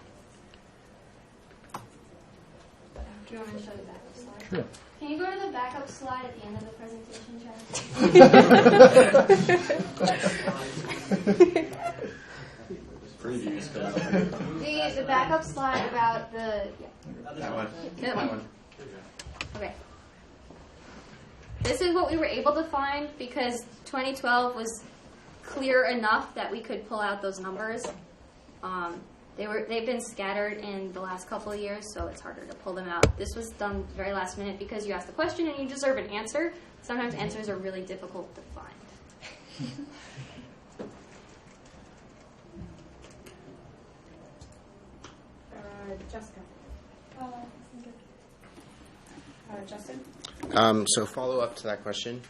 Do you want me to show the backup slide? Sure. Can you go to the backup slide at the end of the presentation, Chad? The backup slide about the... Yeah. That one. That one. Okay. This is what we were able to find because 2012 was clear enough that we could pull out those numbers. They've been scattered in the last couple of years, so it's harder to pull them out. This was done very last minute because you asked the question and you deserve an answer. Sometimes answers are really difficult to find. Jessica. Justin? So follow up to that question.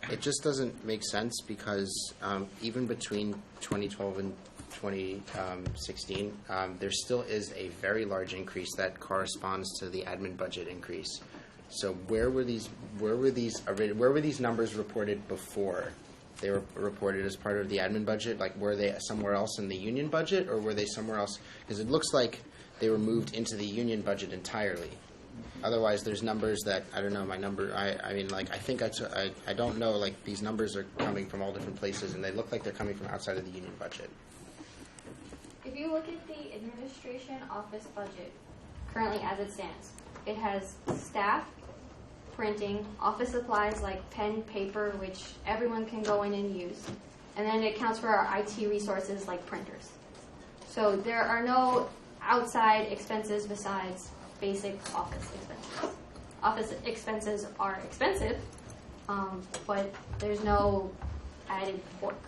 It just doesn't make sense because even between 2012 and 2016, there still is a very large increase that corresponds to the admin budget increase. So where were these numbers reported before? They were reported as part of the admin budget? Like, were they somewhere else in the union budget, or were they somewhere else? Because it looks like they were moved into the union budget entirely. Otherwise, there's numbers that, I don't know, my number, I mean, like, I don't know, like, these numbers are coming from all different places, and they look like they're coming from outside of the union budget. If you look at the administration office budget, currently as it stands, it has staff, printing, office supplies like pen, paper, which everyone can go in and use, and then it accounts for our IT resources like printers. So there are no outside expenses besides basic office expenses. Office expenses are expensive, but there's no added work.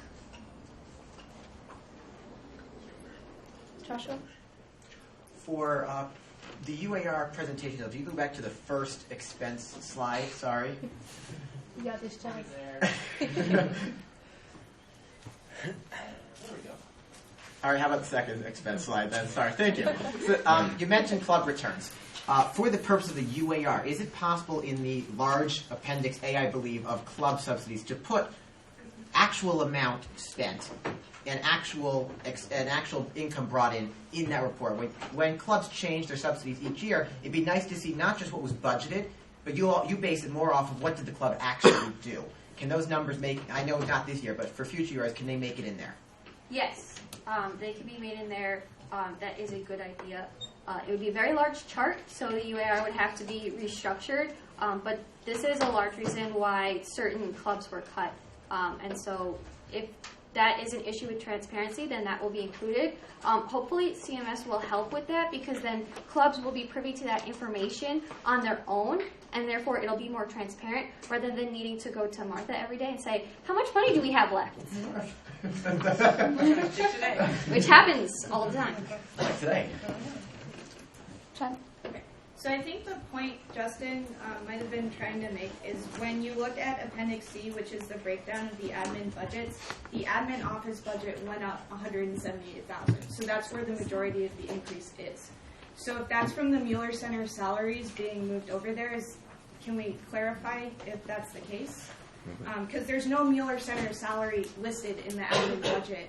Joshua? For the UAR presentation, if you go back to the first expense slide, sorry. You got this, Chad. All right, how about the second expense slide then? Sorry, thank you. So, you mentioned club returns. For the purpose of the UAR, is it possible in the large Appendix A, I believe, of club subsidies to put actual amount spent and actual income brought in that report? When clubs change their subsidies each year, it'd be nice to see not just what was budgeted, but you base it more off of what did the club actually do. Can those numbers make, I know not this year, but for future years, can they make it in there? Yes, they can be made in there. That is a good idea. It would be a very large chart, so the UAR would have to be restructured. But this is a large reason why certain clubs were cut. And so if that is an issue with transparency, then that will be included. Hopefully CMS will help with that because then clubs will be privy to that information on their own, and therefore it'll be more transparent rather than needing to go to Martha every day and say, how much money do we have left? Which happens all the time. Like today. Chad? Okay. So I think the point Justin might have been trying to make is when you look at Appendix C, which is the breakdown of the admin budgets, the admin office budget went up $178,000. So that's where the majority of the increase is. So if that's from the Mueller Center salaries being moved over there, can we clarify if that's the case? Because there's no Mueller Center salary listed in the admin budget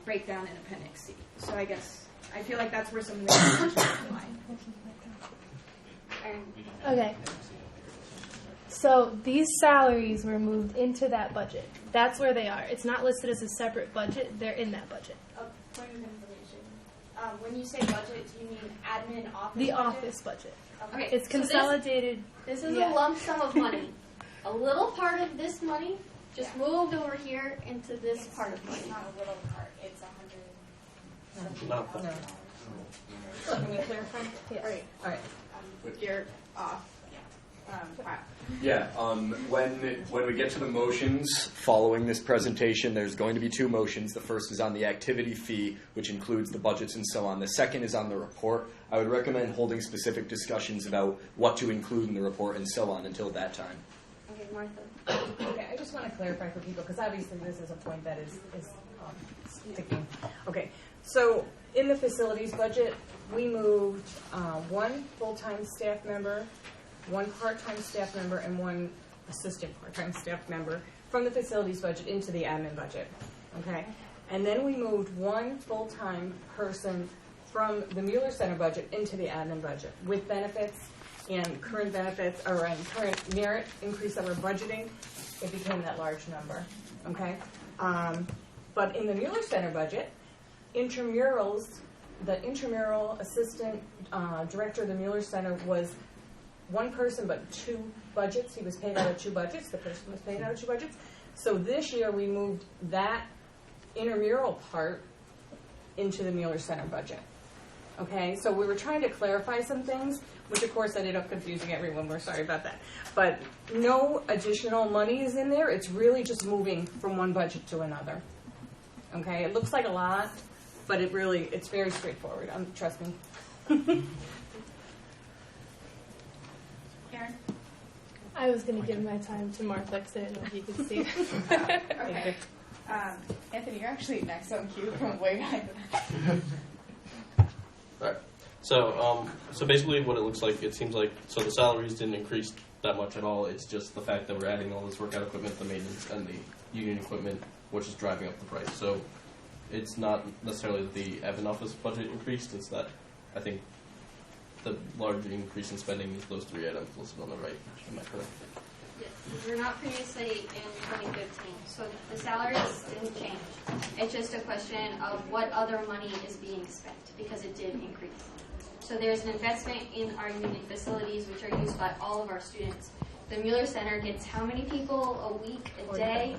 breakdown in Appendix C. So I feel like that's where some of the confusion lie. Okay. So these salaries were moved into that budget. That's where they are. It's not listed as a separate budget. They're in that budget. Point of information. When you say budget, do you mean admin office The budget? office budget. Okay, It's consolidated. This is yeah. a lump sum of money. A little part of this money just moved over here into this part of money. It's not a little part. It's 100. No. Can we clarify? Yes. All right. You're off. Yeah, when we get to the motions following this presentation, there's going to be two motions. The first is on the activity fee, which includes the budgets and so on. The second is on the report. I would recommend holding specific discussions about what to include in the report and so on until that time. Okay, Martha. Okay, I just want to clarify for people, because obviously this is a point that is sticking. Okay, so in the facilities budget, we moved one full-time staff member, one part-time staff member, and one assistant part-time staff member from the facilities budget into the admin budget. Okay, and then we moved one full-time person from the Mueller Center budget into the admin budget with benefits and current benefits, or current merit increase that we're budgeting. It became that large number. Okay, but in the Mueller Center budget, intramurals, the intramural assistant director of the Mueller Center was one person but two budgets. He was paid out of two budgets. The person was paid out of two budgets. So this year we moved that intramural part into the Mueller Center budget. Okay, so we were trying to clarify some things, which of course ended up confusing everyone. We're sorry about that. But no additional money is in there. It's really just moving from one budget to another. Okay, it looks like a lot, but it's very straightforward. Trust me. Karen? I was going to give my time to Martha because I didn't know if you could see. Okay. Anthony, you're actually next on cue from way behind the Alright. So basically what it looks like, it seems like, so the salaries didn't increase that much at all. It's just the fact that we're adding all this workout equipment, the maintenance, and the union equipment, which is driving up the price. So it's not necessarily that the admin office budget increased, it's that I think the large increase in spending is those three items listed on the right. Am I correct? Yes, these were not previously in 2015, so the salaries didn't change. It's just a question of what other money is being spent, because it did increase. So there's an investment in our union facilities, which are used by all of our students. The Mueller Center gets how many people a week, a day?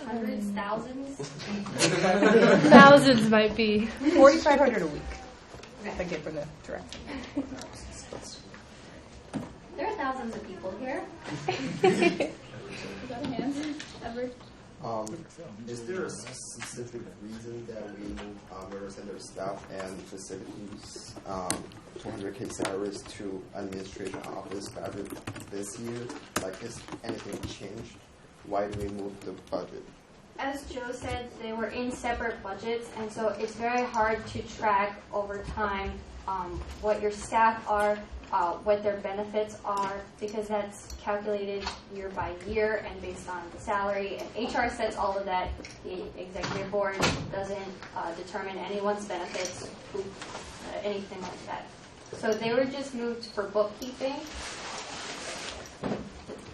Hundreds, thousands? Thousands might be. 4,500 a week. I get from the director. There are thousands of people here. Is that a hand? Edward? Is there a specific reason that we moved Mueller Center staff and facilities 200K salaries to administration office budget this year? Like, has anything changed? Why did we move the budget? As Joe said, they were in separate budgets, and so it's very hard to track over time what your staff are, what their benefits are, because that's calculated year by year and based on the salary. And HR sets all of that. The executive board doesn't determine anyone's benefits, anything like that. So they were just moved for bookkeeping.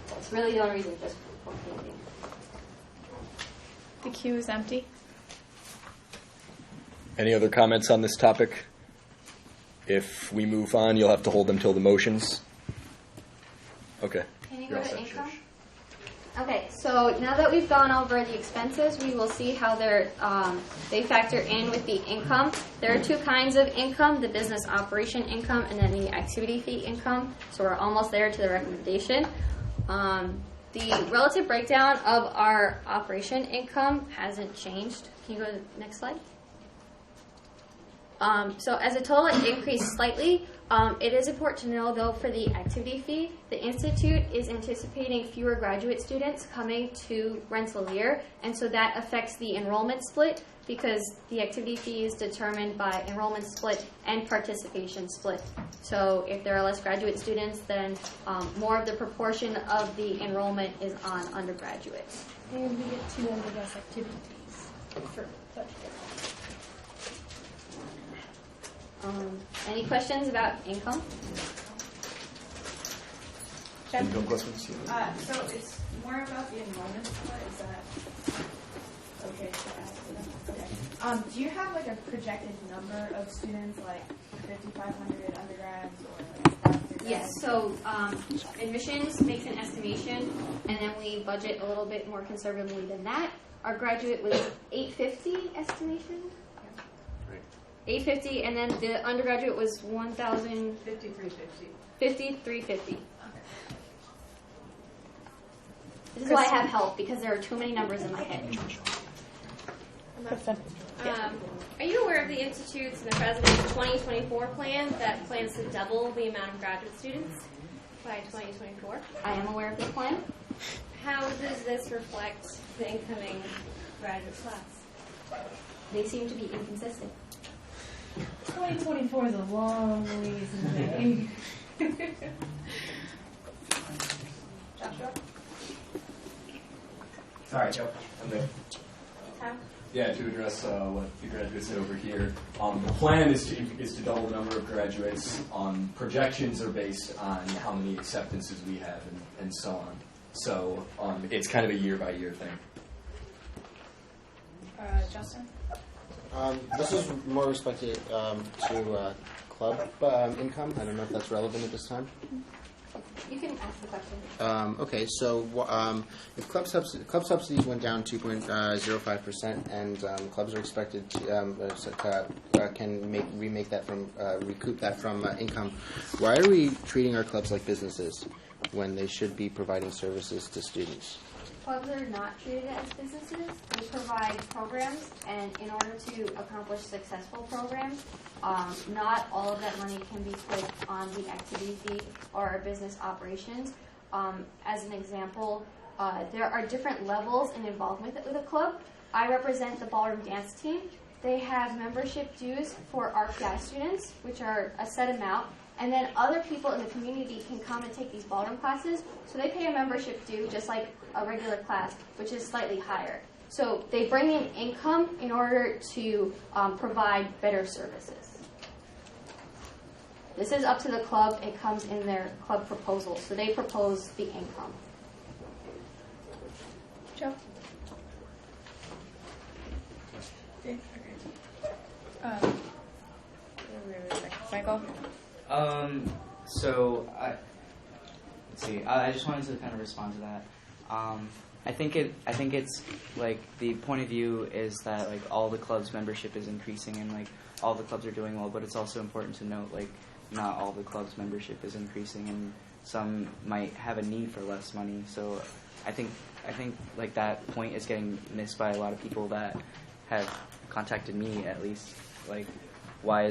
That's really the only reason, just for bookkeeping. The queue is empty. Any other comments on this topic? If we move on, you'll have to hold them till the motions. Okay. Can you go to income? Okay, so now that we've gone over the expenses, we will see how they factor in with the income. There are two kinds of income, the business operation income and then the activity fee income. So we're almost there to the recommendation. The relative breakdown of our operation income hasn't changed. Can you go to the next slide? So as a total, it increased slightly, It is important to know, though, for the activity fee, the Institute is anticipating fewer graduate students coming to Rensselaer, and so that affects the enrollment split because the activity fee is determined by enrollment split and participation split. So if there are less graduate students, then more of the proportion of the enrollment is on undergraduates. And we get 2 undergrad activity fees for budget. Any questions about income? Income questions? So it's more about the enrollment split. Is that okay to ask them? Okay. Do you have like a projected number of students, like 5,500 undergrads or like 1,000? Yes, so admissions makes an estimation, and then we budget a little bit more conservatively than that. Our graduate was 850 estimation. 850, and then the undergraduate was 1,000. 5,350. 5,350. This is why I have help, because there are too many numbers in my head. Are you aware of the Institute's and the President's 2024 plan that plans to double the amount of graduate students by 2024? I am aware of the plan. How does this reflect the incoming graduate class? They seem to be inconsistent. 2024 is a long ways in the making. Joshua? Sorry, Joe. I'm there. Tom? Yeah, to address what the graduates said over here. The plan is to double the number of graduates. Projections are based on how many acceptances we have and so on. So it's kind of a year-by-year thing. Justin? This is more respected to club income. I don't know if that's relevant at this time. You can ask the question. Okay, so if club subsidies went down 2.05%, and clubs are expected to remake that from recoup that from income, why are we treating our clubs like businesses when they should be providing services to students? Clubs are not treated as businesses. They provide programs, and in order to accomplish successful programs, not all of that money can be put on the activity fee or our business operations. As an example, there are different levels in involvement with a club. I represent the ballroom dance team. They have membership dues for RPI students, which are a set amount. And then other people in the community can come and take these ballroom classes. So they pay a membership due just like a regular class, which is slightly higher. So they bring in income in order to provide better services. This is up to the club. It comes in their club proposal. So they propose the income. Joe? Michael? Let's see. I just wanted to kind of respond to that. I think it's like the point of view is that like all the clubs' membership is increasing and like all the clubs are doing well, but it's also important to note like not all the clubs' membership is increasing and some might have a need for less money. So I think like that point is getting missed by a lot of people that have contacted me at least. Like why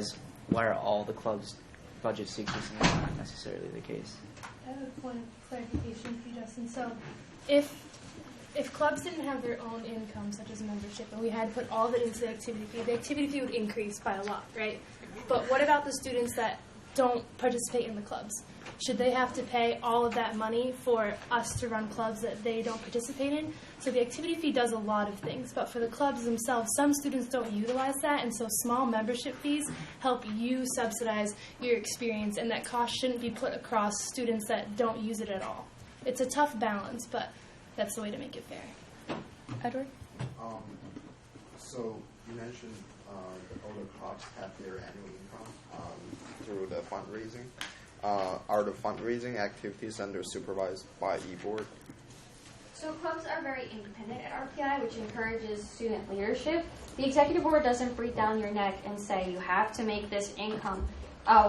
are all the clubs' budgets decreasing? That's not necessarily the case. I have a point of clarification for you, Justin. So if clubs didn't have their own income, such as membership, and we had to put all of it into the activity fee would increase by a lot, right? But what about the students that don't participate in the clubs? Should they have to pay all of that money for us to run clubs that they don't participate in? So the activity fee does a lot of things, but for the clubs themselves, some students don't utilize that, and so small membership fees help you subsidize your experience, and that cost shouldn't be put across students that don't use it at all. It's a tough balance, but that's the way to make it fair. Edward? So you mentioned that all the clubs have their annual income through the fundraising. Are the fundraising activities supervised by e-board? So clubs are very independent at RPI, which encourages student leadership. The executive board doesn't breathe down your neck and say you have to make this income.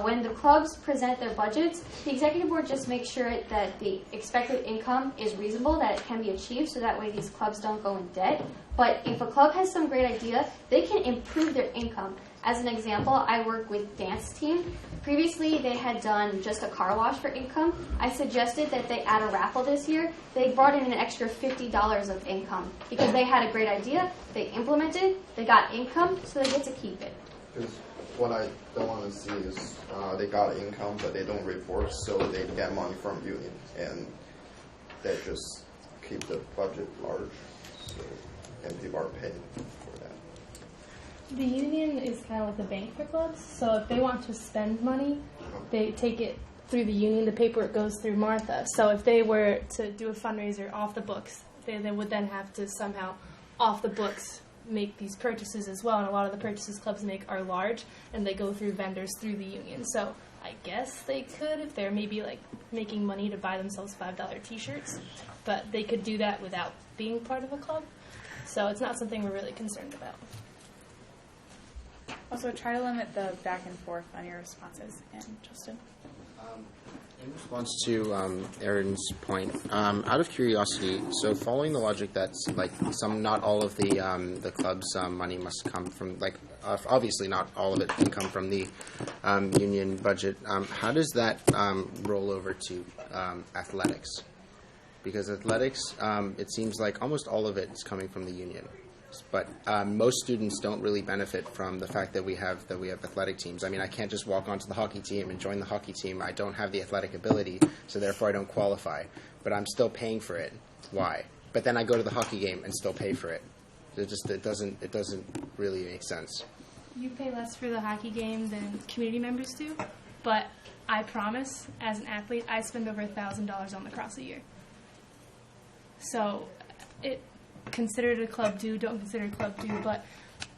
When the clubs present their budgets, the executive board just makes sure that the expected income is reasonable, that it can be achieved, so that way these clubs don't go in debt. But if a club has some great idea, they can improve their income. As an example, I work with dance team. Previously, they had done just a car wash for income. I suggested that they add a raffle this year. They brought in an extra $50 of income because they had a great idea, they implemented, they got income, so they get to keep it. Because what I don't want to see is they got income, but they don't report, so they get money from union, and they just keep the budget large, so, and people are paying for that. The union is kind of like the bank for clubs, so if they want to spend money, they take it through the union. The paperwork goes through Martha. So if they were to do a fundraiser off the books, they would then have to somehow off the books make these purchases as well, and a lot of the purchases clubs make are large, and they go through vendors through the union. So I guess they could, if they're maybe like making money to buy themselves $5 t-shirts, but they could do that without being part of a club. So it's not something we're really concerned about. Also, try to limit the back and forth on your responses. And Justin? In response to Erin's point, out of curiosity, so following the logic that's like not all of the club's money must come from, like obviously not all of it can come from the union budget. How does that roll over to athletics? Because athletics, it seems like almost all of it is coming from the union. But most students don't really benefit from the fact that we have athletic teams. I mean, I can't just walk onto the hockey team and join the hockey team. I don't have the athletic ability, so therefore I don't qualify. But I'm still paying for it. Why? But then I go to the hockey game and still pay for it. It doesn't really make sense. You pay less for the hockey game than community members do, but I promise, as an athlete, I spend over $1,000 on lacrosse a year. So consider it a club due, don't consider it a club due, but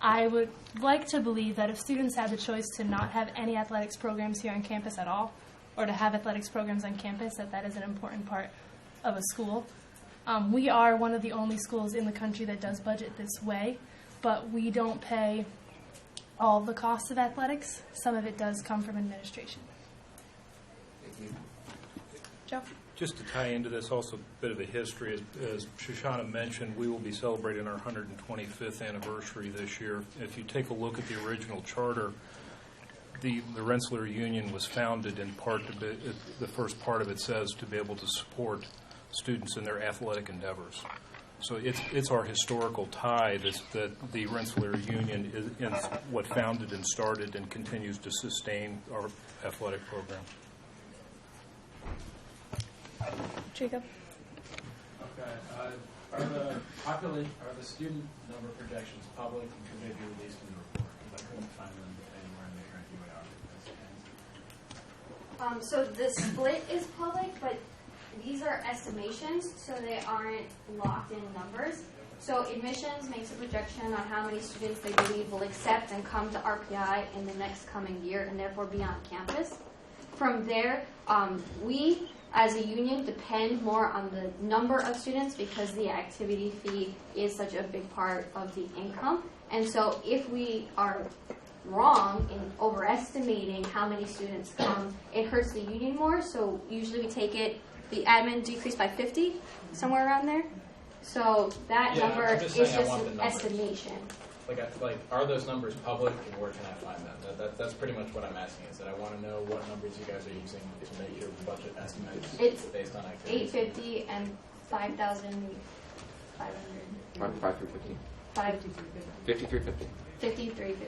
I would like to believe that if students had the choice to not have any athletics programs here on campus at all, or to have athletics programs on campus, that is an important part of a school. We are one of the only schools in the country that does budget this way, but we don't pay all the costs of athletics. Some of it does come from administration. Thank you. Joe? Just to tie into this, also a bit of a history, as Shoshana mentioned, we will be celebrating our 125th anniversary this year. If you take a look at the original charter, the Rensselaer Union was founded in part the first part of it says to be able to support students in their athletic endeavors. So it's our historical tie that the Rensselaer Union is what founded and started and continues to sustain our athletic program. Jacob? Okay. Are the student number projections public and could they be released in the report? Because I couldn't find them anywhere in the current UAR. So the split is public, but these are estimations, so they aren't locked in numbers. So admissions makes a projection on how many students they believe will accept and come to RPI in the next coming year and therefore be on campus. From there, we as a union depend more on the number of students because the activity fee is such a big part of the income. And so if we are wrong in overestimating how many students come, it hurts the union more. So usually we take it, the admin decreased by 50, somewhere around there. So that number is just an estimation. Like, are those numbers public, and where can I find them? That's pretty much what I'm asking. Is that I want to know what numbers you guys are using to make your budget estimates based on activities. 850 and 5,500. 5,350. 5350. 5350.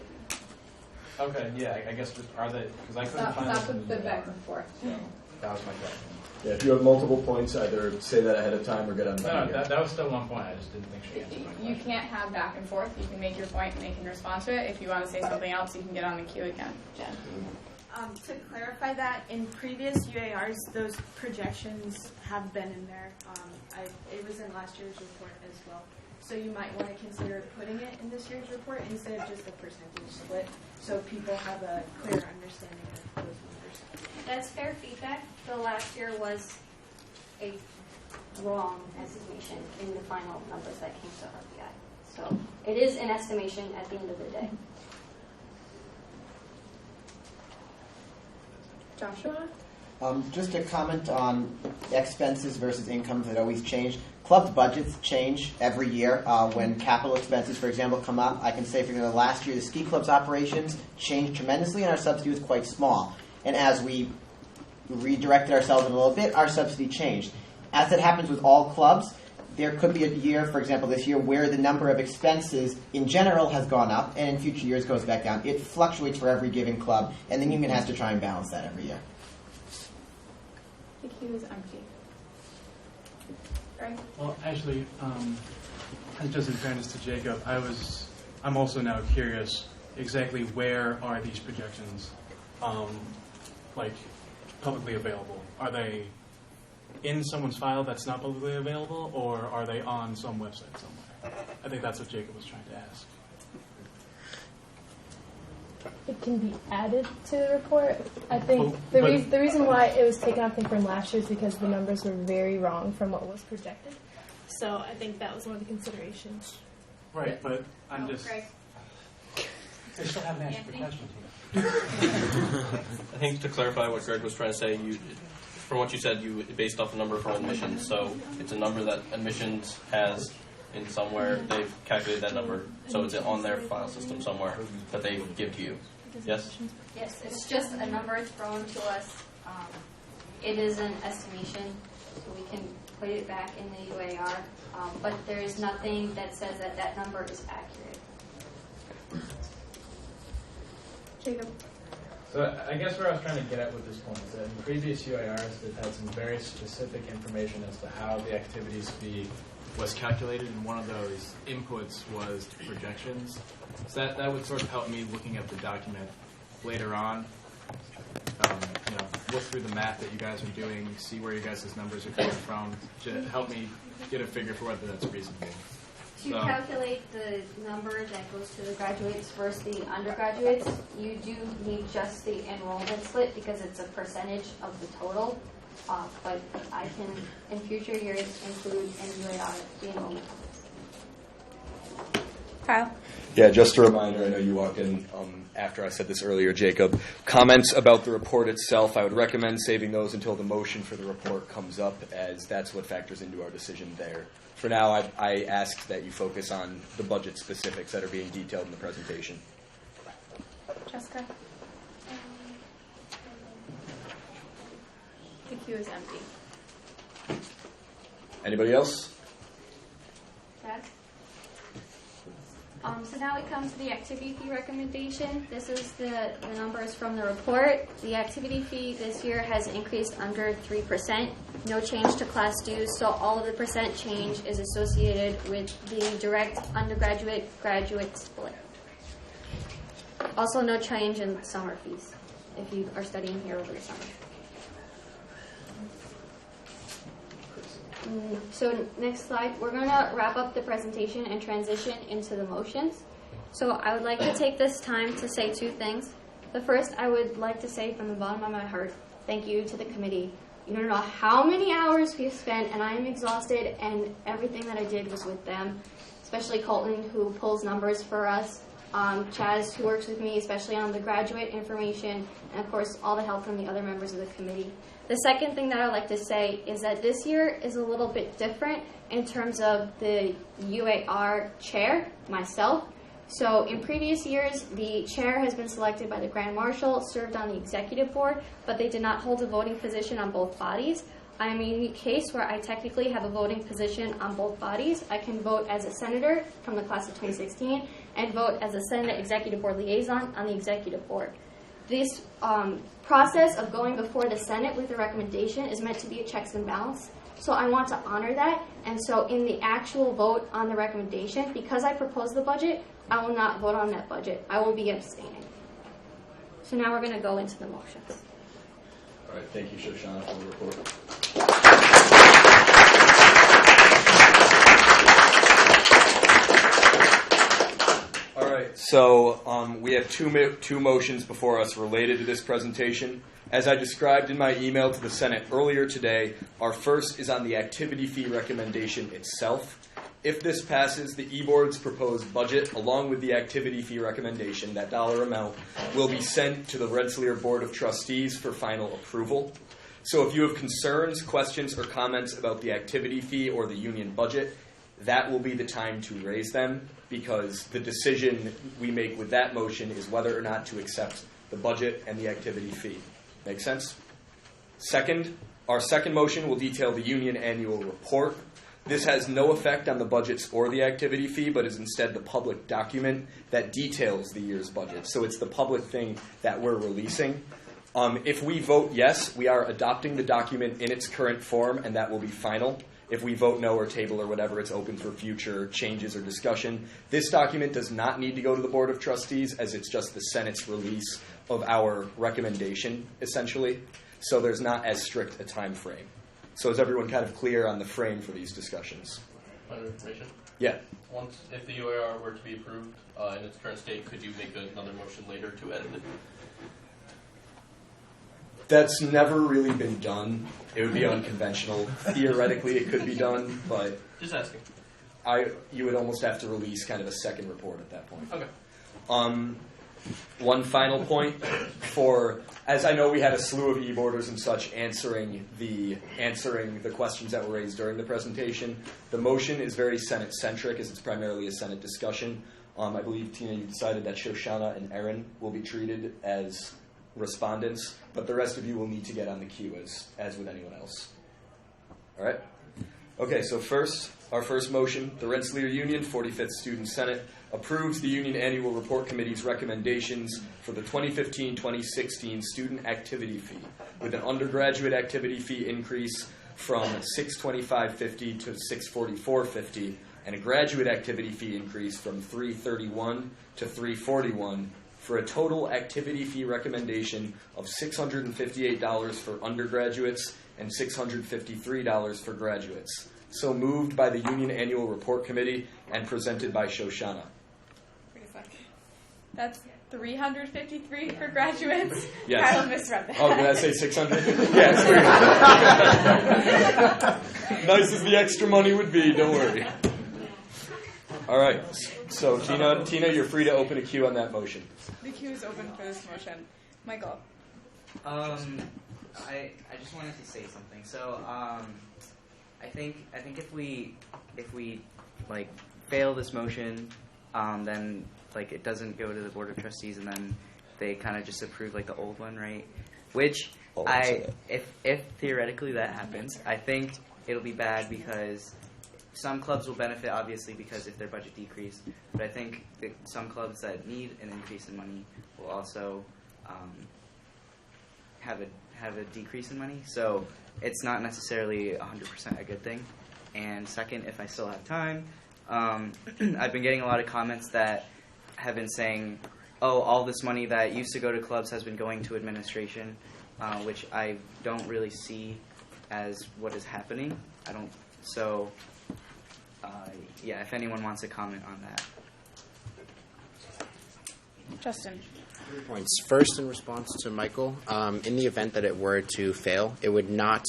Okay, yeah, I guess just are they, because I couldn't find Stop them. with the back and forth. So that was my question. Yeah, if you have multiple points, either say that ahead of time or get on the No, that was still one point. I just didn't think she answered my question. You can't have back and forth. You can make your point and they can respond to it. If you want to say something else, you can get on the queue again. Jen? To clarify that, in previous UARs, those projections have been in there. It was in last year's report as well. So you might want to consider putting it in this year's report instead of just the percentage split, so people have a clear understanding of those numbers. That's fair feedback. The last year was a wrong estimation in the final numbers that came to RPI. So it is an estimation at the end of the day. Joshua? Just a comment on expenses versus incomes that always change. Clubs budgets change every year. When capital expenses, for example, come up, I can say for the last year, the ski club's operations changed tremendously, and our subsidy was quite small. And as we redirected ourselves a little bit, our subsidy changed. As it happens with all clubs, there could be a year, for example, this year, where the number of expenses in general has gone up, and in future years goes back down. It fluctuates for every given club, and the union has to try and balance that every year. The queue is empty. Right? Well, actually, just in fairness to Jacob, I'm also now curious exactly where are these projections, publicly available? Are they in someone's file that's not publicly available, or are they on some website somewhere? I think that's what Jacob was trying to ask. It can be added to the report. I think the reason why it was taken off from last year is because the numbers were very wrong from what was projected. So I think that was one of the considerations. Right, but I'm just... Greg. I still haven't answered the question. I think to clarify what Greg was trying to say, from what you said, you based off a number from admissions. So it's a number that admissions has in somewhere. They've calculated that number, so it's on their file system somewhere that they give to you. Yes? Yes, it's just a number thrown to us. It is an estimation, so we can put it back in the UAR, but there is nothing that says that that number is accurate. Jacob. So I guess where I was trying to get at with this point is that in previous UARs, they've had some very specific information as to how the activities fee was calculated, and one of those inputs was projections. So that would sort of help me looking at the document later on. Look through the math that you guys are doing, see where you guys' numbers are coming from, to help me get a figure for whether that's reasonable. To calculate the number that goes to the graduates versus the undergraduates, you do need just the enrollment split because it's a percentage of the total. But I can, in future years, include in UAR the enrollment. Kyle? Yeah, just a reminder, I know you walked in after I said this earlier, Jacob. Comments about the report itself, I would recommend saving those until the motion for the report comes up, as that's what factors into our decision there. For now, I ask that you focus on the budget specifics that are being detailed in the presentation. Jessica? The queue is empty. Anybody else? Yes. So now we come to the activity fee recommendation. This is the numbers from the report. The activity fee this year has increased under 3%. No change to class dues, so all of the percent change is associated with the direct undergraduate-graduate split. Also no change in summer fees if you are studying here over the summer. So next slide, we're going to wrap up the presentation and transition into the motions. So I would like to take this time to say two things. The first, I would like to say from the bottom of my heart, thank you to the committee. You don't know how many hours we've spent, and I am exhausted, and everything that I did was with them, especially Colton, who pulls numbers for us, Chaz, who works with me, especially on the graduate information, and of course, all the help from the other members of the committee. The second thing that I'd like to say is that this year is a little bit different in terms of the UAR chair, myself. So in previous years, the chair has been selected by the Grand Marshal, served on the executive board, but they did not hold a voting position on both bodies. I am in a unique case where I technically have a voting position on both bodies. I can vote as a senator from the class of 2016 and vote as a Senate executive board liaison on the executive board. This process of going before the Senate with a recommendation is meant to be a checks and balance. So I want to honor that. And so in the actual vote on the recommendation, because I proposed the budget, I will not vote on that budget. I will be abstaining. So now we're going to go into the motions. All right, thank you, Shoshana, for the report. All right, so we have two motions before us related to this presentation. As I described in my email to the Senate earlier today, our first is on the activity fee recommendation itself. If this passes, the e-board's proposed budget, along with the activity fee recommendation, that dollar amount, will be sent to the Rensselaer Board of Trustees for final approval. So if you have concerns, questions, or comments about the activity fee or the union budget, that will be the time to raise them, because the decision we make with that motion is whether or not to accept the budget and the activity fee. Make sense? Second, our second motion will detail the union annual report. This has no effect on the budgets or the activity fee, but is instead the public document that details the year's budget. So it's the public thing that we're releasing. If we vote yes, we are adopting the document in its current form, and that will be final. If we vote no or table or whatever, it's open for future changes or discussion. This document does not need to go to the Board of Trustees, as it's just the Senate's release of our recommendation, essentially. So there's not as strict a time frame. So is everyone kind of clear on the frame for these discussions? Point of information? Yeah. Once, if the UAR were to be approved in its current state, could you make another motion later to edit it? That's never really been done. It would be unconventional. Theoretically, it could be done, but just asking. You would almost have to release kind of a second report at that point. Okay. One final point as I know we had a slew of e-boarders and such answering the questions that were raised during the presentation. The motion is very Senate-centric, as it's primarily a Senate discussion. I believe, Tina, you decided that Shoshana and Erin will be treated as respondents, but the rest of you will need to get on the queue as with anyone else. All right? Okay, so our first motion, the Rensselaer Union, 45th Student Senate, approves the Union Annual Report Committee's recommendations for the 2015-2016 student activity fee, with an undergraduate activity fee increase from $625.50 to $644.50, and a graduate activity fee increase from $331 to $341, for a total activity fee recommendation of $658 for undergraduates and $653 for graduates. So moved by the Union Annual Report Committee and presented by Shoshana. Wait a second. That's $353 for graduates? Yes. Kyle misread that. Oh, did I say 600? Yes. Nice as the extra money would be, don't worry. All right. So, Tina, you're free to open a queue on that motion. The queue is open for this motion. Michael. I just wanted to say something. So, I think if we like fail this motion, then like it doesn't go to the Board of Trustees, and then they kind of just approve like the old one, right? Which if theoretically that happens, I think it'll be bad, because some clubs will benefit obviously because if their budget decreased, but I think that some clubs that need an increase in money will also have a decrease in money. So it's not necessarily 100% a good thing. And second, if I still have time, I've been getting a lot of comments that have been saying, oh, all this money that used to go to clubs has been going to administration, which I don't really see as what is happening. Yeah, if anyone wants to comment on that. Justin. 3 points. First, in response to Michael, in the event that it were to fail, it would not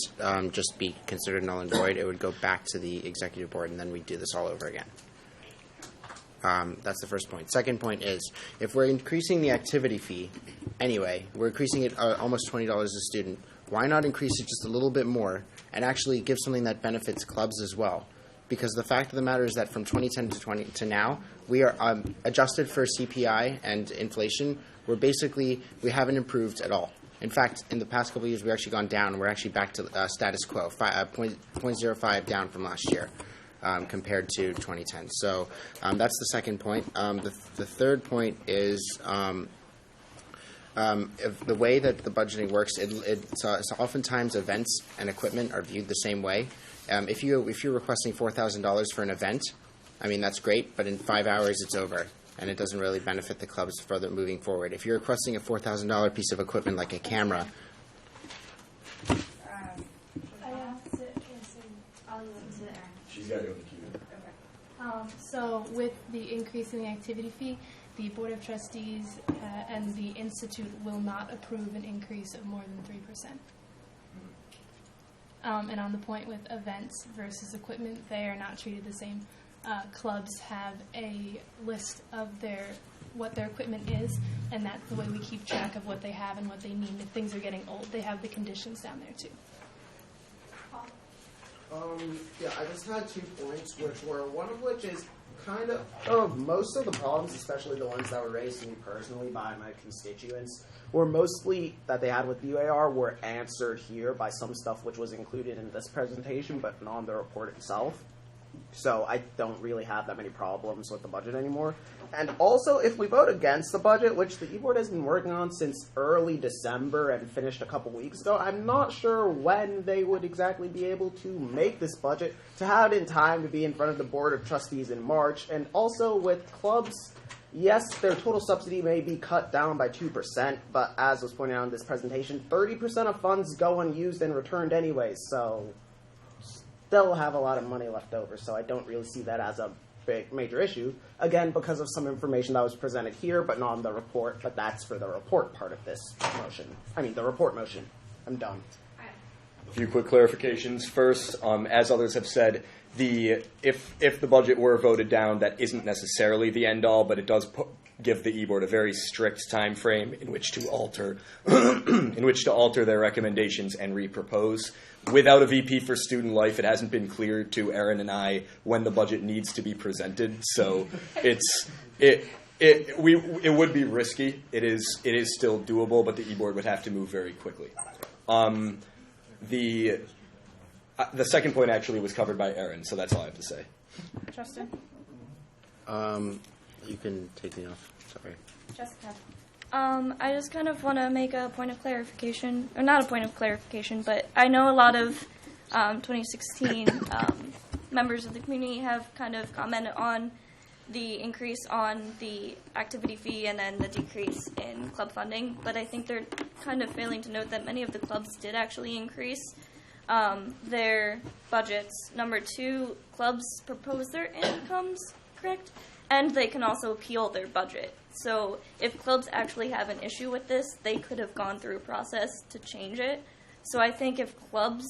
just be considered null and void. It would go back to the executive board, and then we'd do this all over again. That's the first point. Second point is, if we're increasing the activity fee anyway, we're increasing it almost $20 a student, why not increase it just a little bit more and actually give something that benefits clubs as well? Because the fact of the matter is that from 2010 to now, we are adjusted for CPI and inflation. We haven't improved at all. In fact, in the past couple of years, we've actually gone down. We're actually back to status quo, 0.05 down from last year compared to 2010. So that's the second point. The third point is the way that the budgeting works. It's oftentimes events and equipment are viewed the same way. If you're requesting $4,000 for an event, I mean, that's great, but in 5 hours it's over, and it doesn't really benefit the clubs further moving forward. If you're requesting a $4,000 piece of equipment like a camera, she's got to go to the queue. So with the increase in the activity fee, the Board of Trustees and the Institute will not approve an increase of more than 3%. And on the point with events versus equipment, they are not treated the same. Clubs have a list of their what their equipment is, and that's the way we keep track of what they have and what they need. If things are getting old, they have the conditions down there too. Yeah, I just had 2 points, which were one of which is kind of most of the problems, especially the ones that were raised to me personally by my constituents, were mostly that they had with UAR were answered here by some stuff which was included in this presentation, but not in the report itself. So I don't really have that many problems with the budget anymore. And also, if we vote against the budget, which the e-board has been working on since early December and finished a couple weeks ago, I'm not sure when they would exactly be able to make this budget to have it in time to be in front of the Board of Trustees in March. And also with clubs, yes, their total subsidy may be cut down by 2%, but as was pointed out in this presentation, 30% of funds go unused and returned anyways, so they'll have a lot of money left over, so I don't really see that as a big major issue. Again, because of some information that was presented here, but not in the report, but that's for the report part of this motion. I mean, the report motion. I'm done. A few quick clarifications. First, as others have said, if the budget were voted down, that isn't necessarily the end all, but it does give the e-board a very strict time frame in which to alter their recommendations and repropose. Without a VP for student life, it hasn't been clear to Erin and I when the budget needs to be presented. So it would be risky. It is still doable, but the e-board would have to move very quickly. The second point actually was covered by Erin, so that's all I have to say. Justin? You can take me off. Sorry. Jessica? I just kind of want to make a point of clarification, or not a point of clarification, but I know a lot of 2016 members of the community have kind of commented on the increase on the activity fee and then the decrease in club funding, but I think they're kind of failing to note that many of the clubs did actually increase their budgets. Number 2, clubs propose their incomes, correct? And they can also appeal their budget. So if clubs actually have an issue with this, they could have gone through a process to change it. So I think if clubs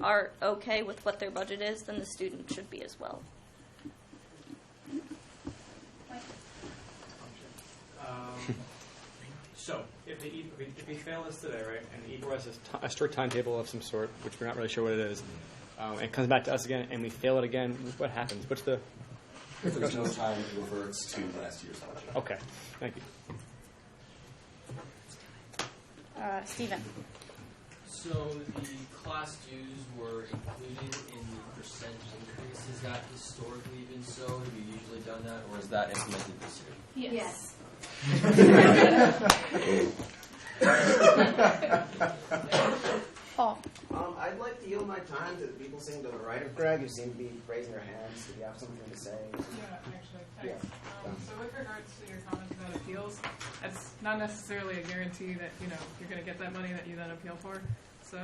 are okay with what their budget is, then the student should be as well. So, if we fail this today, right, and the e-board has a strict timetable of some sort, which we're not really sure what it is, and it comes back to us again, and we fail it again, what happens? What's the... If there's no time, it reverts to last year's budget. Okay, thank you. Stephen. So the class dues were included in the percent increase. Has that historically been so? Have you usually done that, or is that implemented this year? Yes. Paul. I'd like to yield my time to the people sitting to the right of Greg, who seem to be raising their hands. Do you have something to say? Yeah, actually, thanks. So with regards to your comments about appeals, it's not necessarily a guarantee that you're going to get that money that you then appeal for. So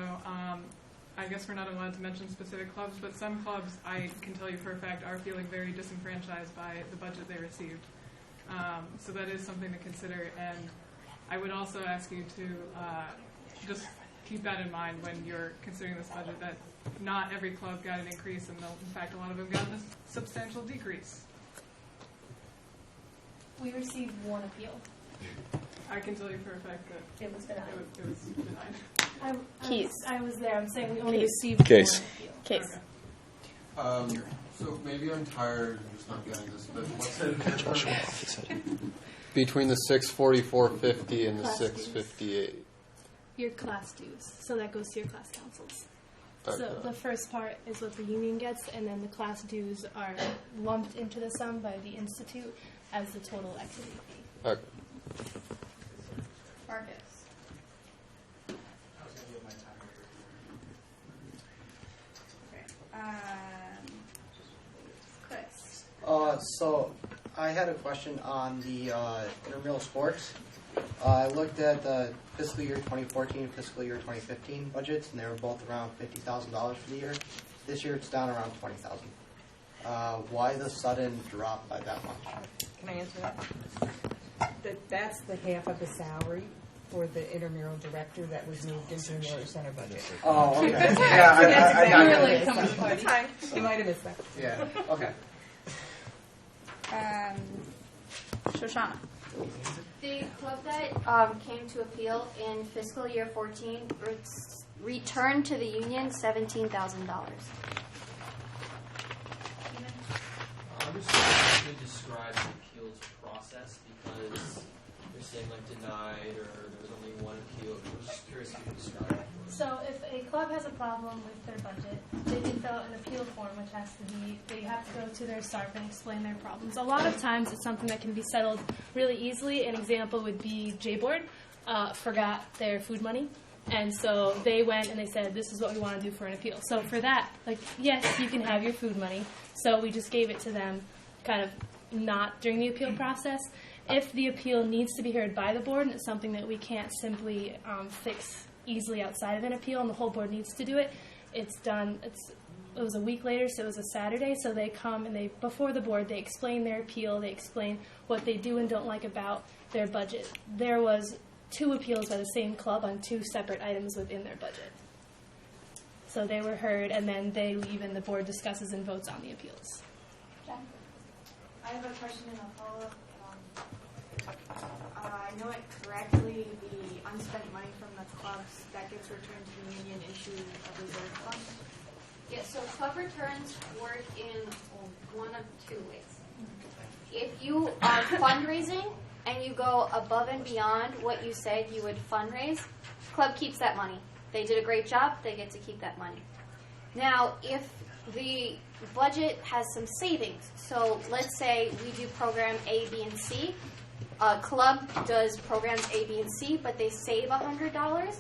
I guess we're not allowed to mention specific clubs, but some clubs, I can tell you for a fact, are feeling very disenfranchised by the budget they received. So that is something to consider, and I would also ask you to just keep that in mind when you're considering this budget, that not every club got an increase, and in fact, a lot of them got a substantial decrease. We received one appeal. I can tell you for a fact that it was denied. It was denied. I was there. I'm saying we only received one appeal. Case. So maybe I'm tired of just not getting this, but what's the difference between the 644.50 and the 658? Your class dues. So that goes to your class councils. Okay. So the first part is what the union gets, and then the class dues are lumped into the sum by the institute as the total activity fee. Okay. Marcus. Chris. So I had a question on the intramural sports. I looked at the fiscal year 2014 and fiscal year 2015 budgets, and they were both around $50,000 for the year. This year it's down around $20,000. Why the sudden drop by that much? Can I answer that? That's the half of the salary for the intramural director that was moved into the Miller Center budget. Oh, okay. That's fine. You might have missed that. Yeah. Okay. Shoshana. The club that came to appeal in fiscal year 14 returned to the union $17,000. I'm just wondering if you could describe the appeals process because you're saying like denied or there was only one appeal. I'm just curious if you could describe it. So if a club has a problem with their budget, they can fill out an appeal form, which has to be, they have to go to their SARP and explain their problems. A lot of times it's something that can be settled really easily. An example would be J-Board forgot their food money. And so they went and they said, this is what we want to do for an appeal. So for that, like, yes, you can have your food money. So we just gave it to them kind of not during the appeal process. If the appeal needs to be heard by the board and it's something that we can't simply fix easily outside of an appeal and the whole board needs to do it, it's done. It was a week later, so it was a Saturday. So they come and they, before the board, they explain their appeal. They explain what they do and don't like about their budget. There was 2 appeals by the same club on 2 separate items within their budget. So they were heard, and then they leave, and the board discusses and votes on the appeals. I have a question and a follow-up. I know it correctly, the unspent money from the clubs that gets returned to the union into a reserve fund? Yes, so club returns work in one of 2 ways. If you are fundraising and you go above and beyond what you said you would fundraise, club keeps that money. They did a great job, they get to keep that money. Now, if the budget has some savings, so let's say we do program A, B, and C, club does programs A, B, and C, but they save $100,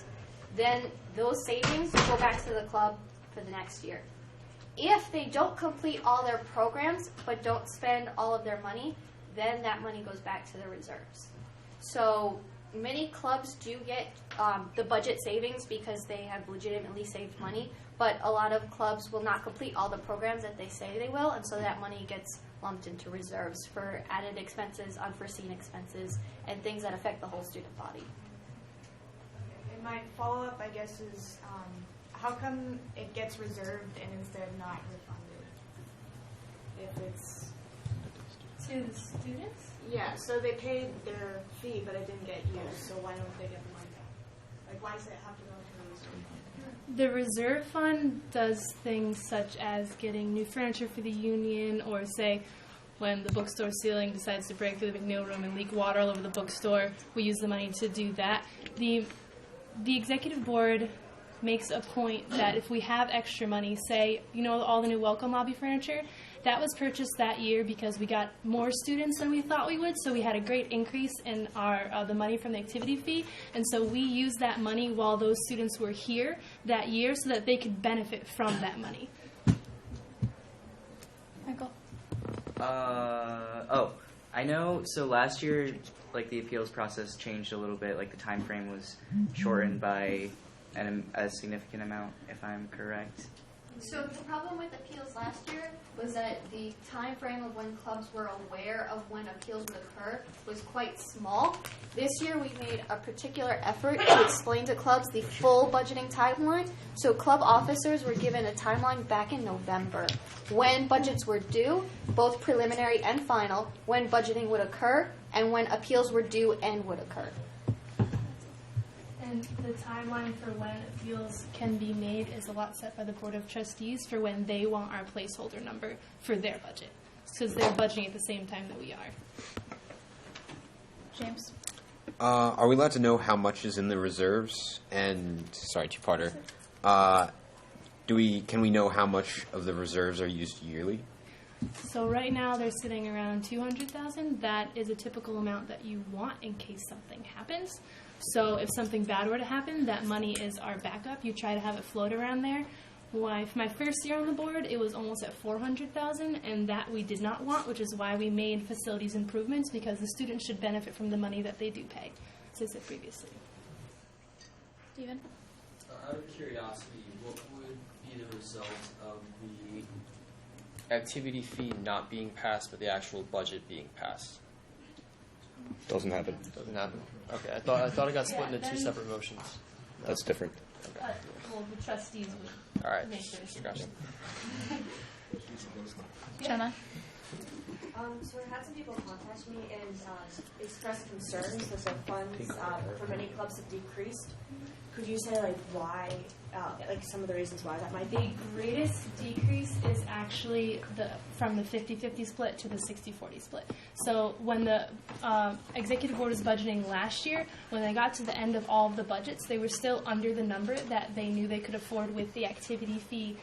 then those savings go back to the club for the next year. If they don't complete all their programs but don't spend all of their money, then that money goes back to the reserves. So many clubs do get the budget savings because they have legitimately saved money, but a lot of clubs will not complete all the programs that they say they will, and so that money gets lumped into reserves for added expenses, unforeseen expenses, and things that affect the whole student body. And my follow-up, I guess, is how come it gets reserved and instead not refunded? If it's to the students? Yeah, so they paid their fee, but it didn't get used, so why don't they get the money back? Like, why does it have to go to the reserve fund? The reserve fund does things such as getting new furniture for the union, or say when the bookstore ceiling decides to break through the McNeil room and leak water all over the bookstore, we use the money to do that. The executive board makes a point that if we have extra money, say, all the new welcome lobby furniture, that was purchased that year because we got more students than we thought we would, so we had a great increase in our the money from the activity fee, and so we used that money while those students were here that year so that they could benefit from that money. Michael? I know, so last year, like, the appeals process changed a little bit, like, the time frame was shortened by a significant amount, if I'm correct. So the problem with appeals last year was that the time frame of when clubs were aware of when appeals would occur was quite small. This year we made a particular effort to explain to clubs the full budgeting timeline. So club officers were given a timeline back in November when budgets were due, both preliminary and final, when budgeting would occur, and when appeals were due and would occur. And the timeline for when appeals can be made is a lot set by the Board of Trustees for when they want our placeholder number for their budget, because they're budgeting at the same time that we are. James? Are we allowed to know how much is in the reserves? And, sorry, two-parter. Can we know how much of the reserves are used yearly? So right now they're sitting around $200,000. That is a typical amount that you want in case something happens. So if something bad were to happen, that money is our backup. You try to have it float around there. For my first year on the board, it was almost at $400,000, and that we did not want, which is why we made facilities improvements, because the students should benefit from the money that they do pay, as I said previously. Steven? Out of curiosity, what would be the result of the activity fee not being passed, but the actual budget being passed? Doesn't happen. Doesn't happen. Okay, I thought it got split into 2 separate motions. No. That's different. Okay. Well, the trustees would All right. make their decision. Gotcha. Jenna? So I had some people contact me and express concerns that the funds for many clubs have decreased. Could you say like why, like some of the reasons why that might The be? greatest decrease is actually from the 50-50 split to the 60-40 split. So when the executive board was budgeting last year, when they got to the end of all of the budgets, they were still under the number that they knew they could afford with the activity fee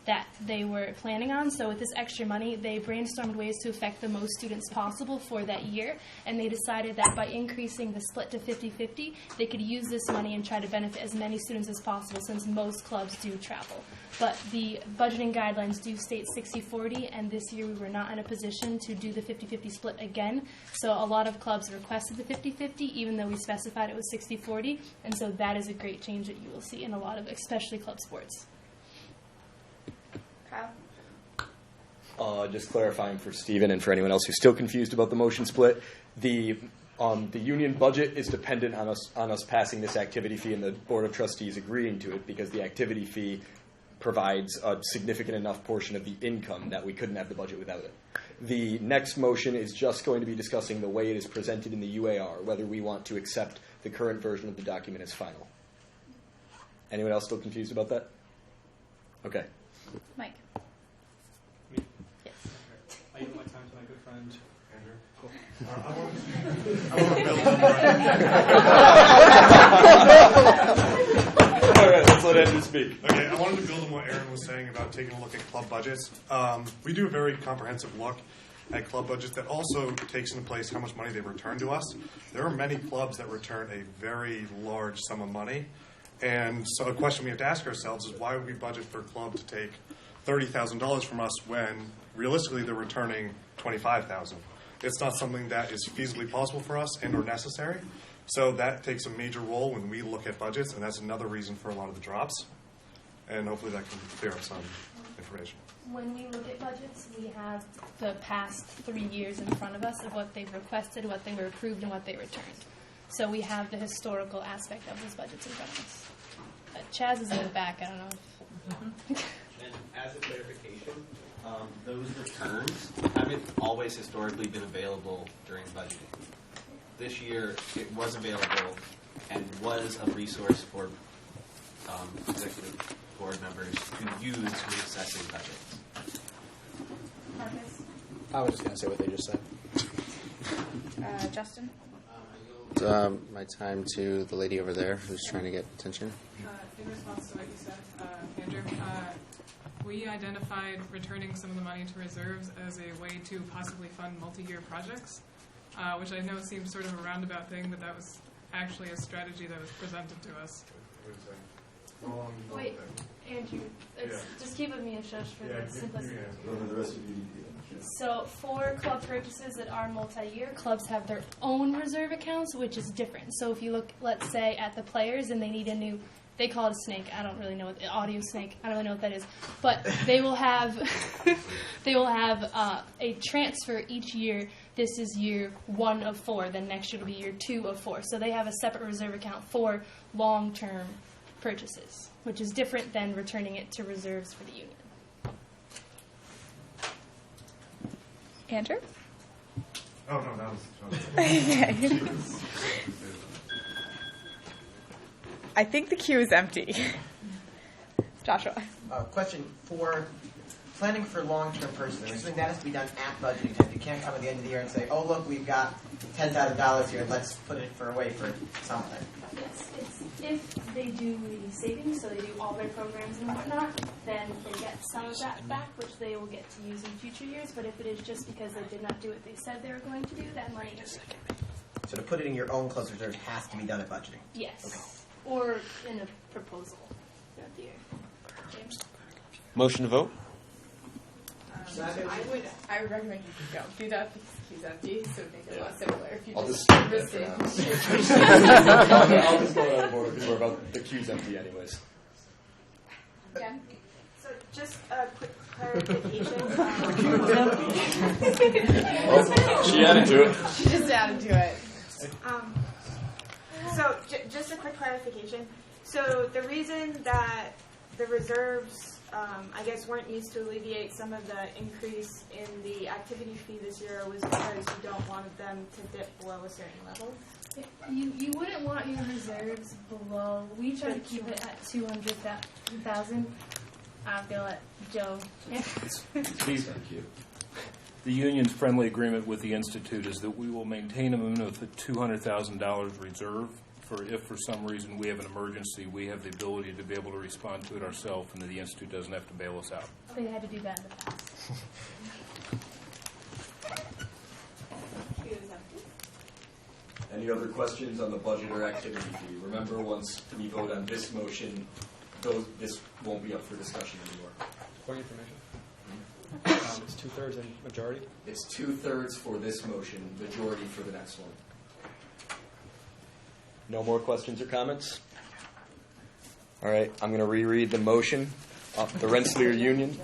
that they were planning on. So with this extra money, they brainstormed ways to affect the most students possible for that year, and they decided that by increasing the split to 50-50, they could use this money and try to benefit as many students as possible, since most clubs do travel. But the budgeting guidelines do state 60-40, and this year we were not in a position to do the 50-50 split again. So a lot of clubs requested the 50-50, even though we specified it was 60-40, and so that is a great change that you will see in a lot of, especially club sports. Just clarifying for Stephen and for anyone else who's still confused about the motion split, the union budget is dependent on us passing this activity fee and the Board of Trustees agreeing to it, because the activity fee provides a significant enough portion of the income that we couldn't have the budget without it. The next motion is just going to be discussing the way it is presented in the UAR, whether we want to accept the current version of the document as final. Anyone else still confused about that? Okay. Mike. I yield my time to my good friend Andrew. Cool. All right, let's let Andrew speak. Okay, I wanted to build on what Aaron was saying about taking a look at club budgets. We do a very comprehensive look at club budgets that also takes into place how much money they return to us. There are many clubs that return a very large sum of money. And so a question we have to ask ourselves is, why would we budget for a club to take $30,000 from us when realistically they're returning $25,000? It's not something that is feasibly possible for us and or necessary. So that takes a major role when we look at budgets, and that's another reason for a lot of the drops. And hopefully that can clear up some information. When we look at budgets, we have the past 3 years in front of us of what they've requested, what they were approved, and what they returned. So we have the historical aspect of those budgets in front of us. Chaz is in the back. I don't know if... And as a clarification, those returns haven't always historically been available during budgeting. This year, it was available and was a resource for executive board members to use when assessing budgets. Marcus? I was just going to say what they just said. Justin? My time to the lady over there who's trying to get attention. In response to what you said, Andrew, we identified returning some of the money to reserves as a way to possibly fund multi-year projects, which I know seems sort of a roundabout thing, but that was actually a strategy that was presented to us. Wait, Andrew, just keep with me and shush for the simplicity. So for club purchases that are multi-year, clubs have their own reserve accounts, which is different. So if you look, let's say, at the players and they need a new, they call it a snake. I don't really know what audio snake. I don't really know what that is, but they will have a transfer each year. This is year 1 of 4. Then next year will be year 2 of 4. So they have a separate reserve account for long-term purchases, which is different than returning it to reserves for the union. Andrew? Oh, no, that was... Okay. I think the queue is empty. Joshua. Question for planning for long-term purchases. I mean, something that has to be done at budgeting time. You can't come at the end of the year and say, "Oh, look, we've got $10,000 here. Let's put it away for something." Yes, if they do the savings, so they do all their programs and whatnot, then they get some of that back, which they will get to use in future years. But if it is just because they did not do what they said they were going to do, that money is So to put it in your own closed reserve has to be done at budgeting. yes, Okay. or in a proposal throughout the year. James. Motion to vote? I would recommend you don't do that because the queue's empty, so it makes it a lot simpler if you I'll just just rescind. I'll just go out of order because we're about the queue's empty anyways. Yeah. So just a quick clarification. She added to it. She just added to it. So just a quick clarification. So the reason that the reserves I guess, weren't used to alleviate some of the increase in the activity fee this year was because you don't want them to dip below a certain level? You wouldn't want your reserves below. We try to keep it at 200,000. I'm gonna let Joe. The union's friendly agreement with the Institute is that we will maintain a minimum of $200,000 reserve for if for some reason we have an emergency, we have the ability to be able to respond to it ourselves, and that the Institute doesn't have to bail us out. They had to do that in the past. Any other questions on the budget or activity fee? Remember, once we vote on this motion, this won't be up for discussion anymore. Point of information. It's 2/3 and majority? It's 2/3 for this motion, majority for the next one. No more questions or comments? All right, I'm going to reread the motion. The Rensselaer Union.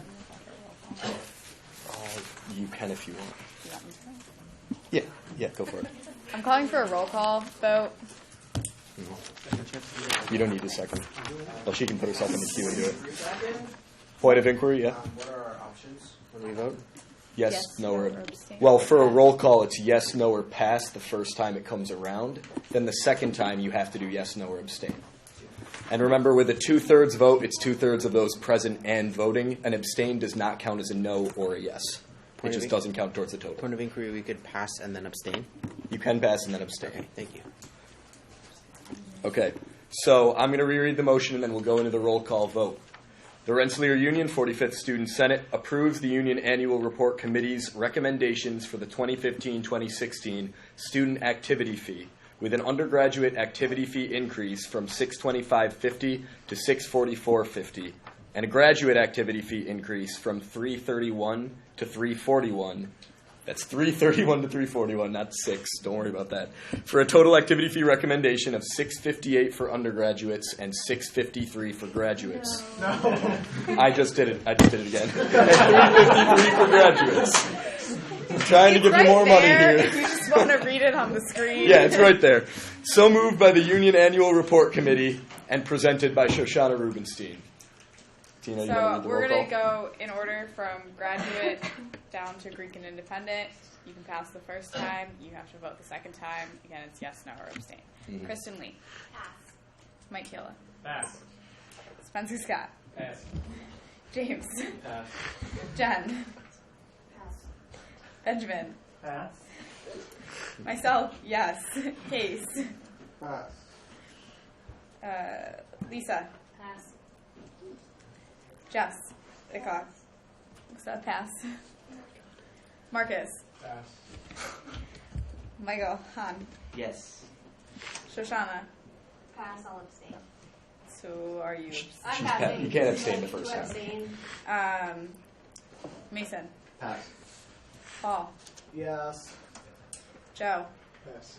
You can if you want. Yeah, go for it. I'm calling for a roll call vote. You don't need a second. Well, she can put herself in the queue and do it. Point of inquiry, yeah. What are our options when we Vote? Yes, Yes, no, or abstain. well, for a roll call, it's yes, no, or pass the first time it comes around. Then the second time, you have to do yes, no, or abstain. And remember, with a 2/3 vote, it's 2/3 of those present and voting. An abstain does not count as a no or a yes. It just doesn't count towards the total. Point of inquiry, we could pass and then abstain? You can pass and then abstain. Okay, thank you. Okay, so I'm going to reread the motion and then we'll go into the roll call vote. The Rensselaer Union 45th Student Senate approves the Union Annual Report Committee's recommendations for the 2015-2016 student activity fee with an undergraduate activity fee increase from $625.50 to $644.50 and a graduate activity fee increase from $331 to $341. That's $331 to $341, not $6. Don't worry about that. For a total activity fee recommendation of $658 for undergraduates and $653 for graduates. No. I just did it again. And $353 for graduates. I'm trying to give you more money here. If you just want to read it on the screen. Yeah, it's right there. So moved by the Union Annual Report Committee and presented by Shoshana Rubenstein. Tina, you want to read the we're roll going call? to go in order from graduate down to Greek and Independent. You can pass the first time. You have to vote the second time. Again, it's yes, no, or abstain. Mhm. Kristen Lee. Pass. Mike Kayla. Pass. Spencer Scott. Pass. James. Pass. Jen. Pass. Benjamin. Pass. Myself, yes. Case. Pass. Lisa. Pass. Jess. Ika. Pass. Marcus. Pass. Michael. Han. Yes. Shoshana. Pass, I'll abstain. So are you? I'm passing. You can't abstain the first To time. abstain. Mason. Pass. Paul. Yes. Joe. Pass.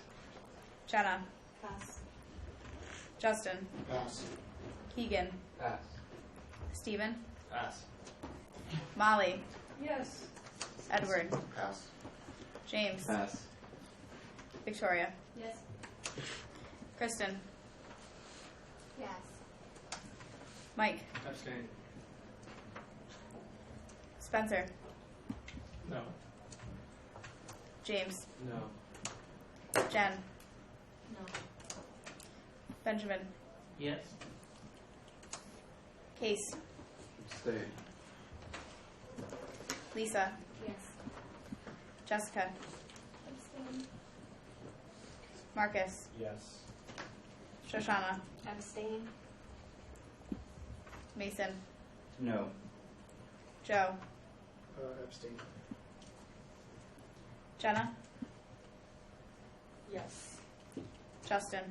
Jenna. Pass. Justin. Pass. Keegan. Pass. Stephen. Pass. Molly. Yes. Edward. Pass. James. Pass. Victoria. Yes. Kristen. Yes. Mike. Abstain. Spencer. No. James. No. Jen. No. Benjamin. Yes. Case. Stay. Lisa. Yes. Jessica. Abstain. Marcus. Yes. Shoshana. Abstain. Mason. No. Joe. Abstain. Jenna. Yes. Justin.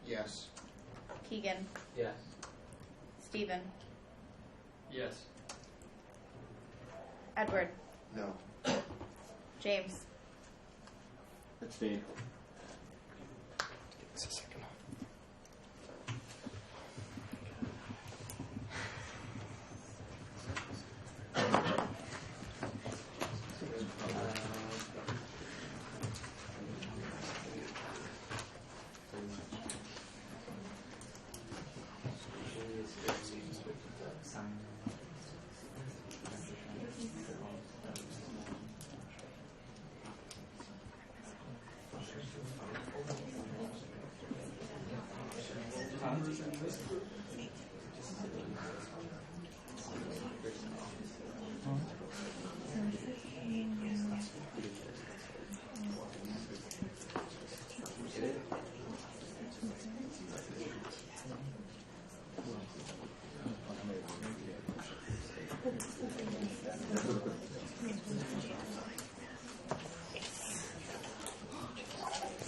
Yes. Keegan. Yes. Stephen. Yes. Edward. No. James. Abstain. Give us a second.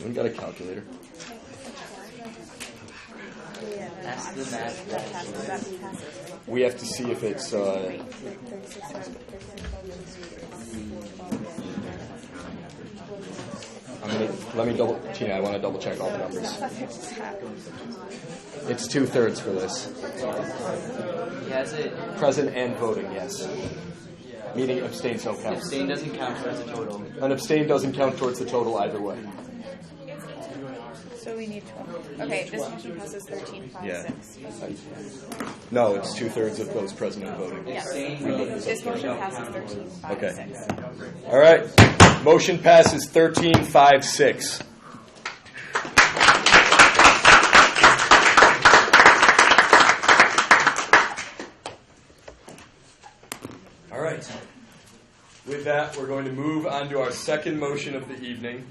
We got a calculator. We have to see if it's. Let me double. Tina, I want to double check all the numbers. It's 2/3 for this. Has it Present and voting, yes. Meaning abstain don't count. Abstain doesn't count towards the total. An abstain doesn't count towards the total either way. So we need 12. Okay, this motion passes 13, 5, Yeah. 6. No, it's 2/3 of those present and voting. Yes. We looked this This up. motion passes 13, 5, Okay. 6. All right. Motion passes 13-5-6. All right. With that, we're going to move on to our second motion of the evening.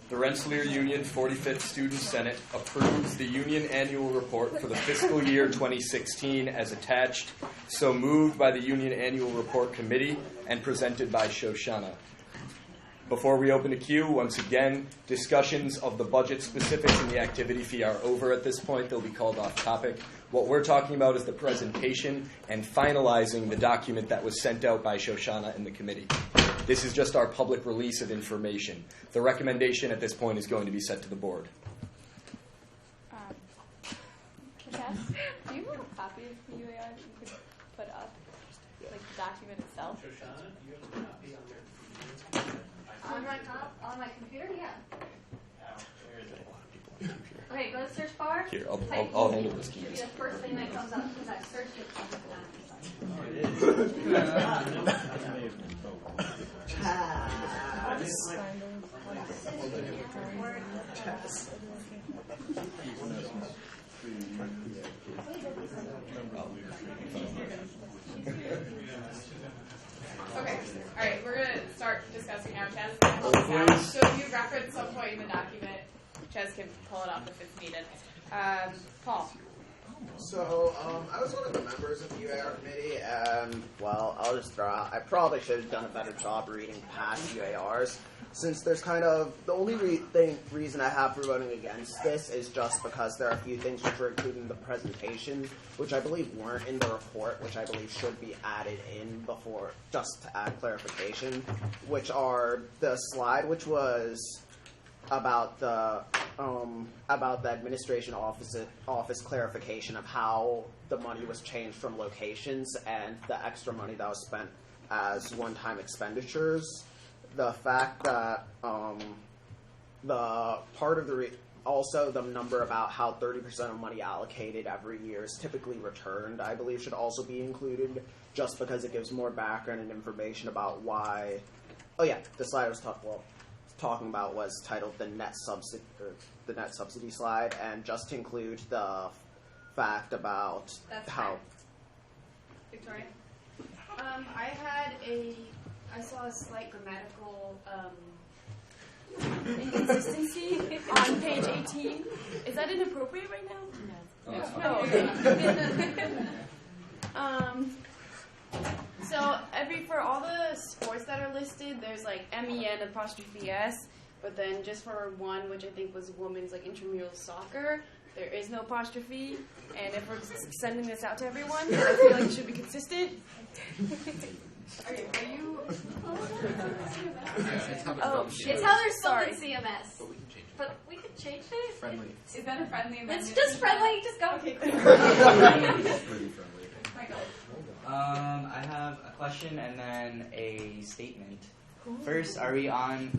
The Rensselaer Union 45th Student Senate approves the union annual report for the fiscal year 2016 as attached, so moved by the Union Annual Report Committee and presented by Shoshana. Before we open the queue, once again, discussions of the budget specifics and the activity fee are over at this point. They'll be called off topic. What we're talking about is the presentation and finalizing the document that was sent out by Shoshana and the committee. This is just our public release of information. The recommendation at this point is going to be sent to the board. Cass, do you have a copy of the UAR that you could put up? Like the document itself? Shoshana, do you have a copy on your On my computer, yeah. Where is it? Okay, go to search bar. Here, type I'll easy. handle this to you. Should be the first thing that comes up because I've searched it so many times. Okay, all right, we're going to start discussing now. Chaz, so you referenced some point in the document. Chaz can pull it up if it's needed. Paul. So, I was one of the members of the UAR committee, and, well, I'll just throw out, I probably should have done a better job reading past UARs, since there's kind of, the only reason I have for voting against this is just because there are a few things which were included in the presentation, which I believe weren't in the report, which I believe should be added in before, just to add clarification, which are the slide which was about the administration office clarification of how the money was changed from locations and the extra money that was spent as one-time expenditures. The fact that the part of the also the number about how 30% of money allocated every year is typically returned, I believe, should also be included, just because it gives more background and information about why. Oh yeah, the slide I was talking about was titled the net subsidy slide, and just to include the fact about That's how. fine. Victoria? I saw a slight grammatical Inconsistency on page 18. Is that inappropriate right now? No. So for all the sports that are listed, there's like MEN apostrophe S, but then just for one, which I think was women's like intramural soccer, there is no apostrophe. And if we're sending this out to everyone, I feel like it should be consistent. Okay, are you? Oh, It's how they're spelled in CMS. But we could change it. Friendly. Is that a friendly amendment? It's just friendly. Just go. Okay. Michael. I have a question and then a statement. First, are we on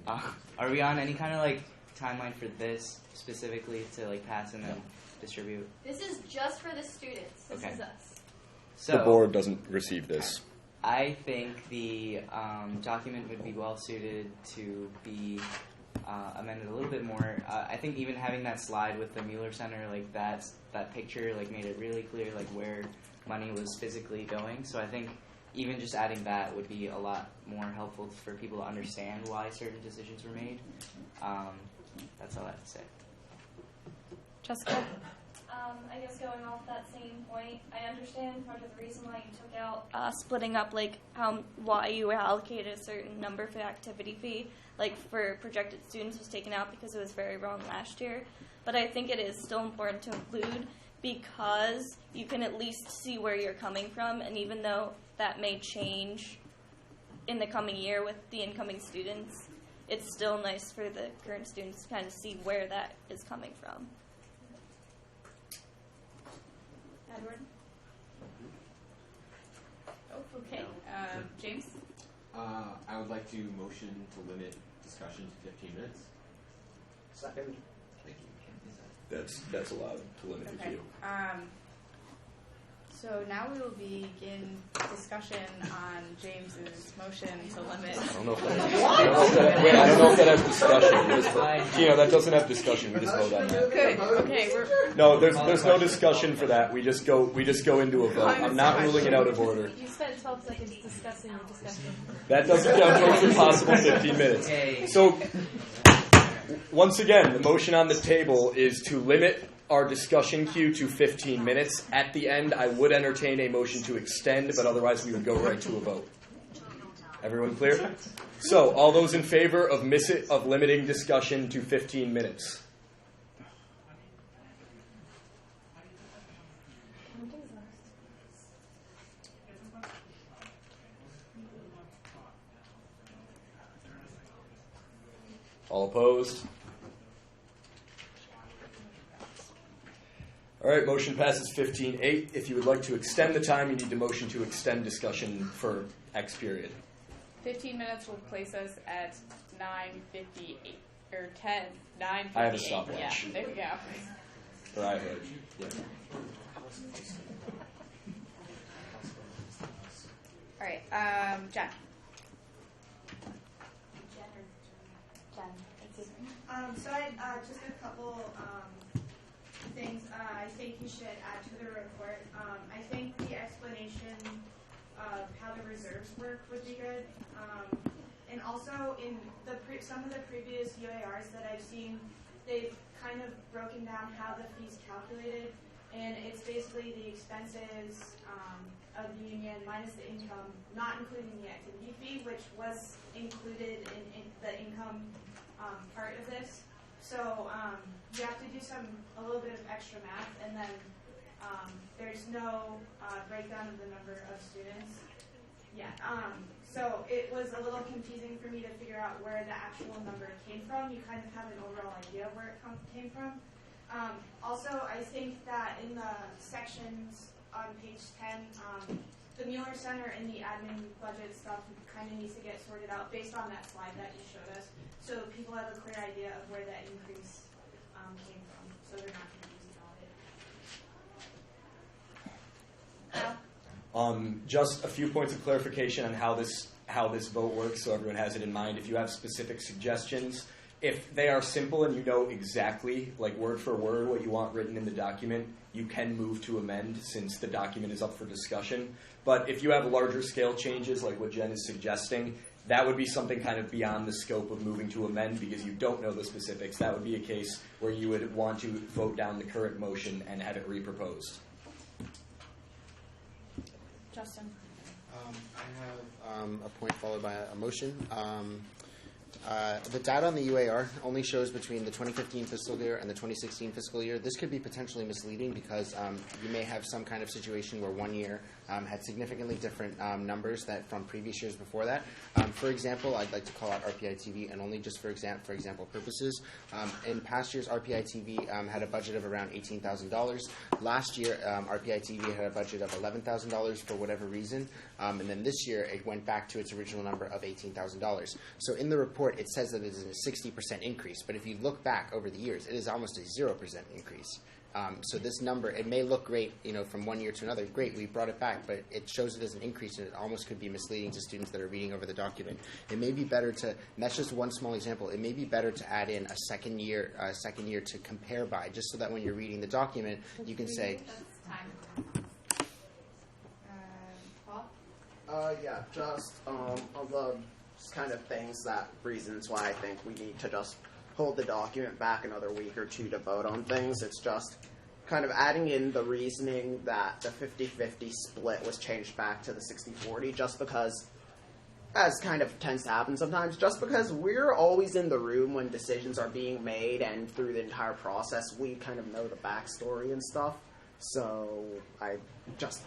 any kind of like timeline for this specifically to like pass and then distribute? This is just for the students. This Okay. is us. So The board doesn't receive this. I think the document would be well suited to be amend it a little bit more. I think even having that slide with the Mueller Center, like that picture, like made it really clear like where money was physically going. So I think even just adding that would be a lot more helpful for people to understand why certain decisions were made. That's all I have to say. Jessica? I guess going off that same point, I understand part of the reason why you took out splitting up like why you allocated a certain number for the activity fee, like for projected students was taken out because it was very wrong last year. But I think it is still important to include because you can at least see where you're coming from, and even though that may change in the coming year with the incoming students, it's still nice for the current students to kind of see where that is coming from. Edward? Oh, okay. James? I would like to motion to limit discussion to 15 minutes. Second. Thank you. That's allowed to limit it to Okay. you. So now we will begin discussion on James's motion to limit. I don't know if that has discussion. Gino, that doesn't have discussion. We just vote on that. Good. Okay. No, there's no discussion for that. We just go into a vote. I'm not ruling it out of order. You spent 12 seconds discussing your discussion. That doesn't count towards the possible 15 minutes. So, once again, the motion on the table is to limit our discussion queue to 15 minutes. At the end, I would entertain a motion to extend, but otherwise we would go right to a vote. Everyone clear? So, all those in favor of limiting discussion to 15 minutes? All opposed? All right, motion passes 15-8. If you would like to extend the time, you need to motion to extend discussion for X period. 15 minutes will place us at 9:58 or 9:58. I have a stopwatch. Yeah, there we go. Or I heard. Yeah. All right, Jen. So I just a couple things I think you should add to the report. I think the explanation of how the reserves work would be good. And also in some of the previous UARs that I've seen, they've kind of broken down how the fee's calculated. And it's basically the expenses of the union minus the income, not including the activity fee, which was included in the income part of this. So you have to do a little bit of extra math, and then there's no breakdown of the number of students. Yeah. So it was a little confusing for me to figure out where the actual number came from. You kind of have an overall idea of where it came from. Also, I think that in the sections on page 10, the Mueller Center and the admin budget stuff kind of needs to get sorted out based on that slide that you showed us, so people have a clear idea of where that increase came from, so they're not confused about it. Just a few points of clarification on how this vote works, so everyone has it in mind. If you have specific suggestions, if they are simple and you know exactly, like word for word, what you want written in the document, you can move to amend since the document is up for discussion. But if you have larger scale changes, like what Jen is suggesting, that would be something kind of beyond the scope of moving to amend because you don't know the specifics. That would be a case where you would want to vote down the current motion and have it reproposed. Justin. I have a point followed by a motion. The data on the UAR only shows between the 2015 fiscal year and the 2016 fiscal year. This could be potentially misleading because you may have some kind of situation where one year had significantly different numbers that from previous years before that. For example, I'd like to call out RPI TV, and only just for example purposes. In past years, RPI TV had a budget of around $18,000. Last year, RPI TV had a budget of $11,000 for whatever reason, and then this year it went back to its original number of $18,000. So in the report, it says that it is a 60% increase, but if you look back over the years, it is almost a 0% increase. So this number, it may look great, from one year to another. Great, we brought it back, but it shows it as an increase, and it almost could be misleading to students that are reading over the document. It may be better to, and that's just one small example, it may be better to add in a second year to compare by, just so that when you're reading the document, you can say, Yeah, just on the kind of reasons why I think we need to just hold the document back another week or two to vote on things. It's just kind of adding in the reasoning that the 50-50 split was changed back to the 60-40 just because, as kind of tends to happen sometimes, just because we're always in the room when decisions are being made, and through the entire process we kind of know the backstory and stuff. So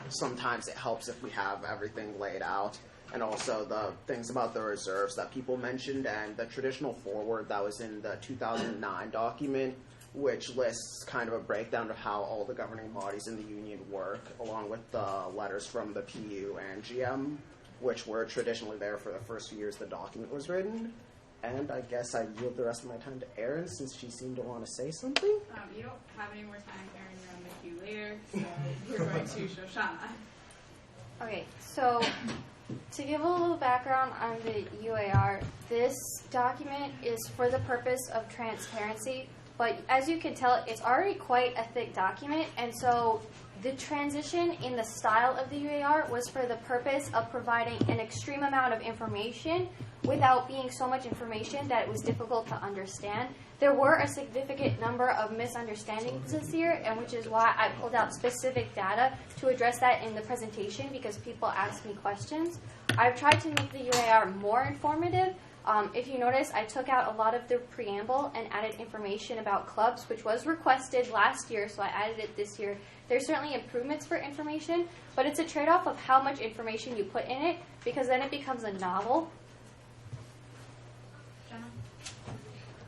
sometimes it helps if we have everything laid out. And also the things about the reserves that people mentioned, and the traditional forward that was in the 2009 document, which lists kind of a breakdown of how all the governing bodies in the union work, along with the letters from the PU and GM, which were traditionally there for the first few years the document was written. And I guess I yield the rest of my time to Erin, since she seemed to want to say something. You don't have any more time, Erin. You're on the queue later, so we're going to Shoshana. Okay, so to give a little background on the UAR, this document is for the purpose of transparency, but as you can tell, it's already quite a thick document, and so the transition in the style of the UAR was for the purpose of providing an extreme amount of information without being so much information that it was difficult to understand. There were a significant number of misunderstandings this year, and which is why I pulled out specific data to address that in the presentation, because people asked me questions. I've tried to make the UAR more informative. If you notice, I took out a lot of the preamble and added information about clubs, which was requested last year, so I added it this year. There's certainly improvements for information, but it's a trade-off of how much information you put in it, because then it becomes a novel.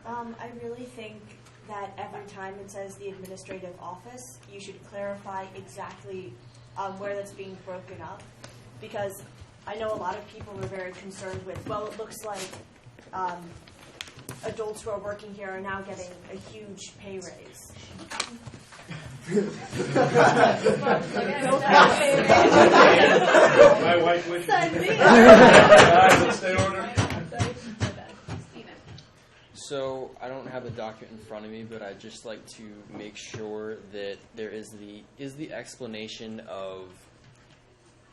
I really think that every time it says the administrative office, you should clarify exactly where that's being broken up, because I know a lot of people are very concerned with, well, it looks like adults who are working here are now getting a huge pay raise. My wife wishes. Stay order. So I don't have the document in front of me, but I'd just like to make sure that there is the explanation of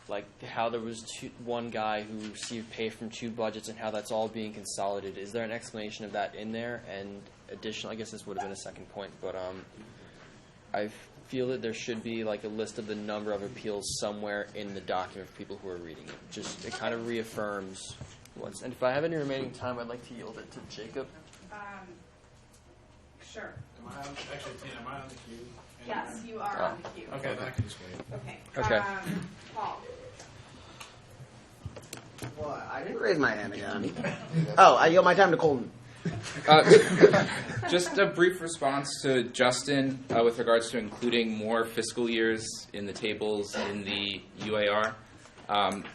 like how there was one guy who received pay from two budgets and how that's all being consolidated. Is there an explanation of that in there? And additional, I guess this would have been a second point, but I feel that there should be like a list of the number of appeals somewhere in the document for people who are reading it. Just it kind of reaffirms what's. And if I have any remaining time, I'd like to yield it to Jacob. Sure. Actually, Tina, am I on the queue? Yes, you are on the queue. Okay, then I can just wait. Okay. Okay. Paul. Well, I didn't raise my hand again. Oh, I yield my time to Colton. Just a brief response to Justin with regards to including more fiscal years in the tables in the UAR.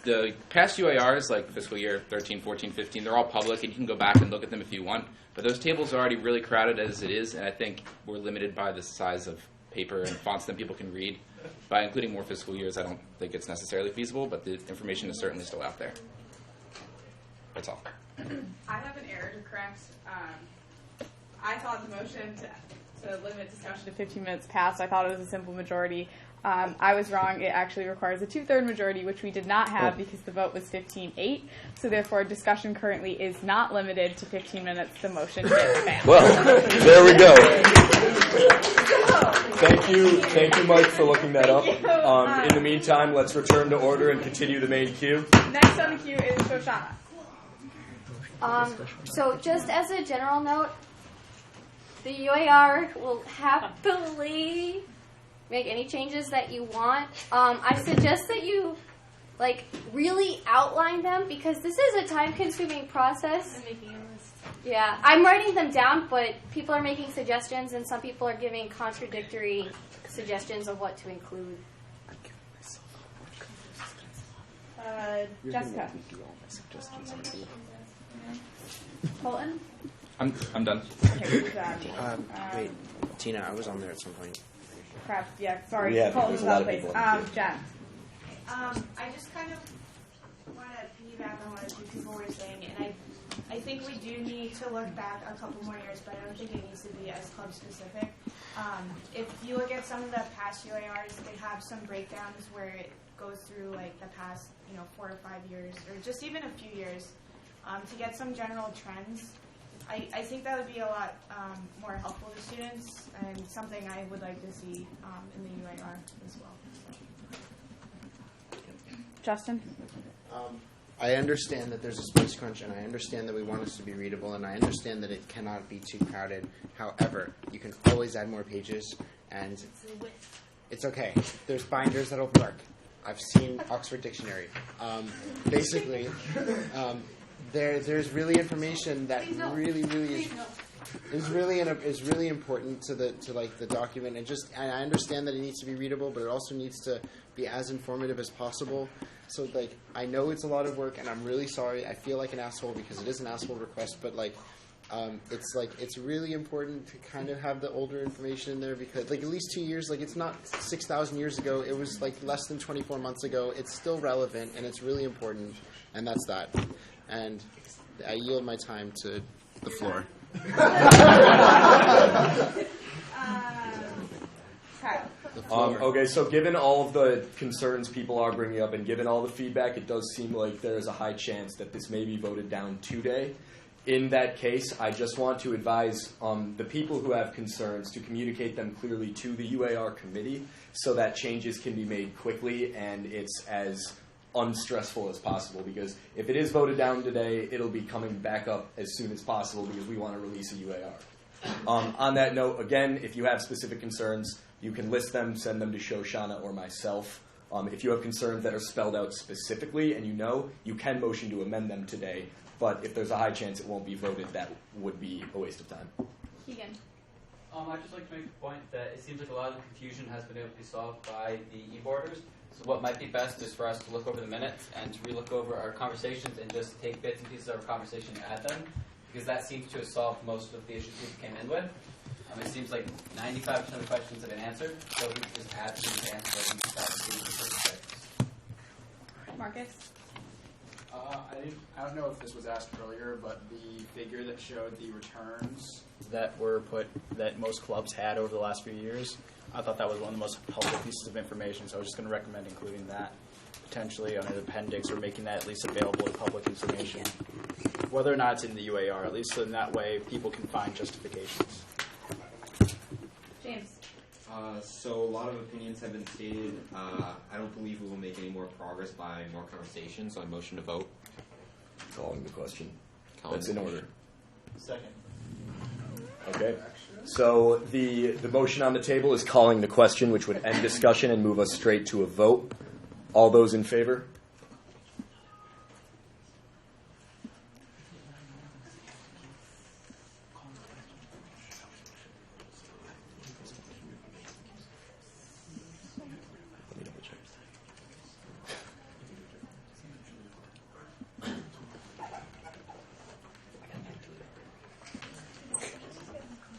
The past UARs, like fiscal year 13, 14, 15, they're all public, and you can go back and look at them if you want. But those tables are already really crowded as it is, and I think we're limited by the size of paper and fonts that people can read. By including more fiscal years, I don't think it's necessarily feasible, but the information is certainly still out there. That's all. I have an error to correct. I thought the motion to limit discussion to 15 minutes passed. I thought it was a simple majority. I was wrong. It actually requires a 2/3 majority, which we did not have because the vote was 15-8. So therefore, discussion currently is not limited to 15 minutes. The motion gets passed. Well, there we go. Thank you, Mike, for looking that up. In the meantime, let's return to order and continue the main queue. Next on the queue is Shoshana. So just as a general note, the UAR will happily make any changes that you want. I suggest that you really outline them, because this is a time-consuming process. I'm making a list. Yeah, I'm writing them down, but people are making suggestions, and some people are giving contradictory suggestions of what to include. Jessica. Colton? I'm done. Okay, Wait, Tina, I was on there at some point. crap. Yeah, sorry. We have- Colton there's a was lot out of place. people on the Jen. I just kind of want to piggyback on what a few people were saying, and I think we do need to look back a couple more years, but I don't think it needs to be as club specific. If you look at some of the past UARs, they have some breakdowns where it goes through like the past 4 or 5 years, or just even a few years, to get some general trends. I think that would be a lot more helpful to students, and something I would like to see in the UAR as well. Justin? I understand that there's a space crunch, and I understand that we want this to be readable, and I understand that it cannot be too crowded. However, you can always add more pages, and it's okay. There's binders that'll work. I've seen Oxford Dictionary. Basically, there's really information that really is really important to the document, and I understand that it needs to be readable, but it also needs to be as informative as possible. So I know it's a lot of work, and I'm really sorry. I feel like an asshole because it is an asshole request, but it's really important to kind of have the older information in there, because at least 2 years, it's not 6,000 years ago. It was less than 24 months ago. It's still relevant, and it's really important, and that's that. And I yield my time to the floor. Okay, so given all of the concerns people are bringing up and given all the feedback, it does seem like there is a high chance that this may be voted down today. In that case, I just want to advise the people who have concerns to communicate them clearly to the UAR committee so that changes can be made quickly and it's as unstressful as possible, because if it is voted down today, it'll be coming back up as soon as possible because we want to release a UAR. On that note, again, if you have specific concerns, you can list them, send them to Shoshana or myself. If you have concerns that are spelled out specifically and you can motion to amend them today, but if there's a high chance it won't be voted, that would be a waste of time. Keegan. I'd just like to make the point that it seems like a lot of the confusion has been able to be solved by the e-borders. So what might be best is for us to look over the minutes and to relook over our conversations and just take bits and pieces of our conversation and add them, because that seems to have solved most of the issues people came in with. It seems like 95% of the questions have been answered, so we can just add to the answers and that would be perfect. Marcus? I don't know if this was asked earlier, but the figure that showed the returns that were that most clubs had over the last few years, I thought that was one of the most helpful pieces of information, so I was just going to recommend including that potentially on an appendix or making that at least available to public information. Whether or not it's in the UAR, at least in that way people can find justifications. James. So a lot of opinions have been stated. I don't believe we will make any more progress by more conversation, so I motion to vote. Calling the question. That's in order. Second. Okay. So the motion on the table is calling the question, which would end discussion and move us straight to a vote. All those in favor?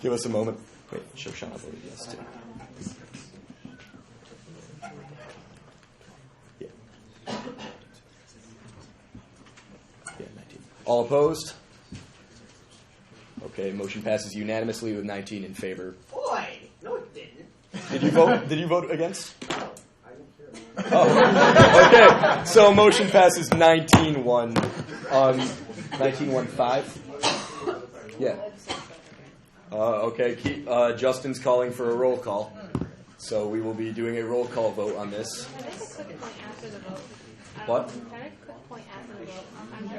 Give us a moment. Wait, Shoshana voted yes too. Yeah. Yeah, 19. All opposed? Okay, motion passes unanimously with 19 in favor. Boy, no it didn't. Did you vote? Did you vote against? No, I didn't care. Oh, okay. So motion passes 19-1. 19-1-5. Yeah. Okay. Justin's calling for a roll call, so we will be doing a roll call vote on this. What?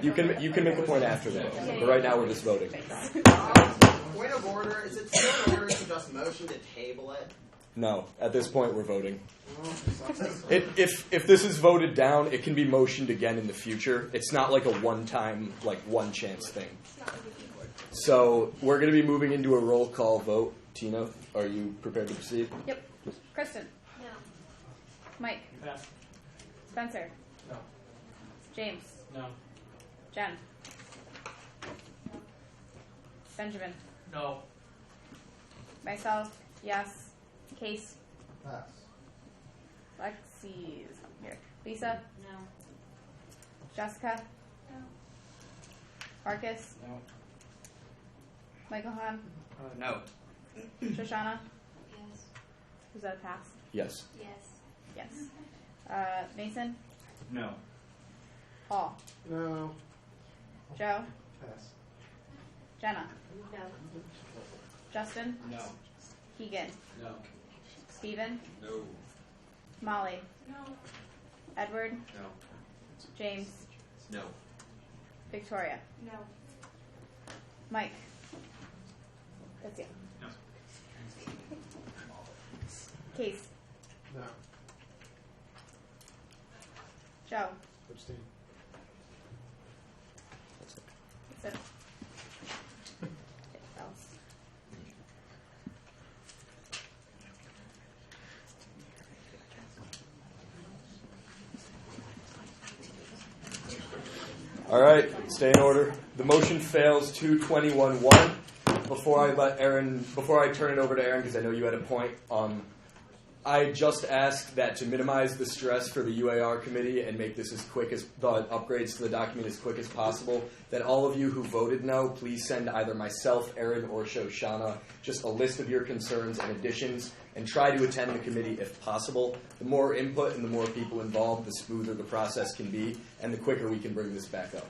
You can make a point after that, but right now we're just voting. Point of order: is it still in order to just motion to table it? No, at this point we're voting. If this is voted down, it can be motioned again in the future. It's not like a one-time, one chance thing. So we're going to be moving into a roll call vote. Tina, are you prepared to proceed? Yep. Kristen? No. Mike? Pass. Spencer? No. James? No. Jen? Benjamin? No. Myself? Yes. Case? Pass. Lexi's here. Lisa? No. Jessica? No. Marcus? No. Michael Hahn? No. Shoshana? Yes. Was that a pass? Yes. Yes. Yes. Mason? No. Paul? No. Joe? Pass. Jenna? No. Justin? No. Keegan? No. Steven? No. Molly? No. Edward? No. James? No. Victoria? No. Mike? That's you. No. Case? No. Joe? Abstain. That's it. Okay, else. All right, stay in order. The motion fails 221-1. Before I turn it over to Aaron, because I know you had a point, I just asked that to minimize the stress for the UAR committee and make this as quick as the upgrades to the document as quick as possible, that all of you who voted no, please send either myself, Aaron, or Shoshana just a list of your concerns and additions, and try to attend the committee if possible. The more input and the more people involved, the smoother the process can be, and the quicker we can bring this back up.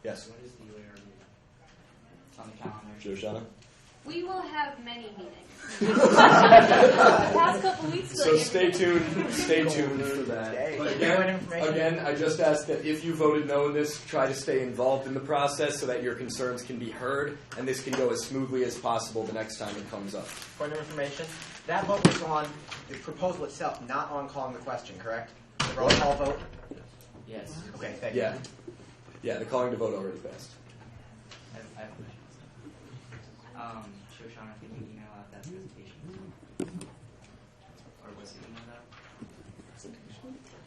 Yes. What is the UAR meeting? It's on the calendar. Shoshana? We will have many meetings. Past couple weeks. So stay tuned for that. But again, I just ask that if you voted no in this, try to stay involved in the process so that your concerns can be heard, and this can go as smoothly as possible the next time it comes up. Point of information, that vote was on the proposal itself, not on calling the question, correct? The roll call vote? Yes. Okay, thank you. Yeah, the calling to vote already passed. I have a question. Shoshana, can you email out that presentation? Or was it emailed out?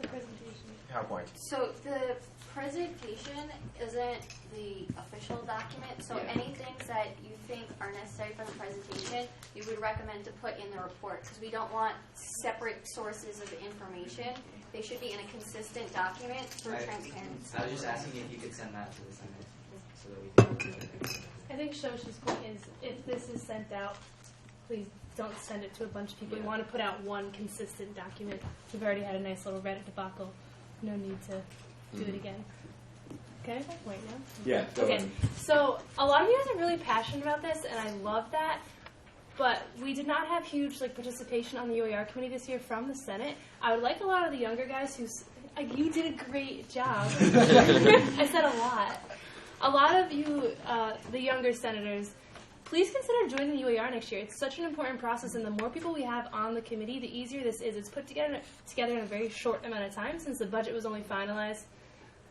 The presentation. PowerPoint. So the presentation isn't the official document, so Yeah. any things that you think are necessary for the presentation, we would recommend to put in the report, because we don't want separate sources of information. They should be in a consistent document for transparency. I was just asking if you could send that to the Senate so that we can. I think Shoshi's point is, if this is sent out, please don't send it to a bunch of people. We want to put out one consistent document. We've already had a nice little Reddit debacle. No need to do it again. Can I have my point now? Yeah, go Okay, ahead. so a lot of you guys are really passionate about this, and I love that. But we did not have huge participation on the UAR committee this year from the Senate. I would like a lot of the younger guys you did a great job. I said a lot. A lot of you, the younger senators, please consider joining the UAR next year. It's such an important process, and the more people we have on the committee, the easier this is. It's put together in a very short amount of time, since the budget was only finalized,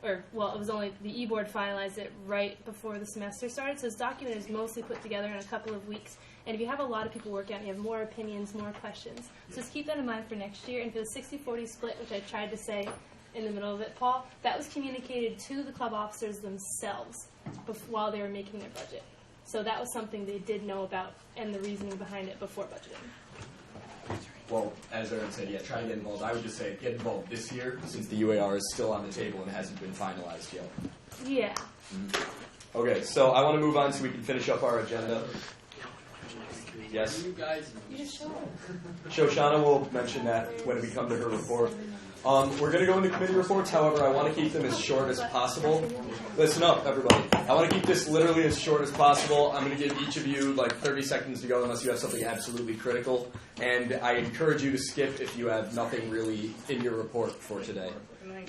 it was only the e-board finalized it right before the semester started. So this document is mostly put together in a couple of weeks. And if you have a lot of people working on it, you have more opinions, more questions. So just keep that in mind for next year. And for the 60-40 split, which I tried to say in the middle of it, Paul, that was communicated to the club officers themselves while they were making their budget. So that was something they did know about and the reasoning behind it before budgeting. Well, as Aaron said, try to get involved. I would just say get involved this year, since the UAR is still on the table and hasn't been finalized yet. Yeah. Okay, so I want to move on so we can finish up our agenda. Yes? You just show them. Shoshana will mention that when we come to her report. We're going to go into committee reports. However, I want to keep them as short as possible. Listen up, everybody. I want to keep this literally as short as possible. I'm going to give each of you 30 seconds to go unless you have something absolutely critical. And I encourage you to skip if you have nothing really in your report for today.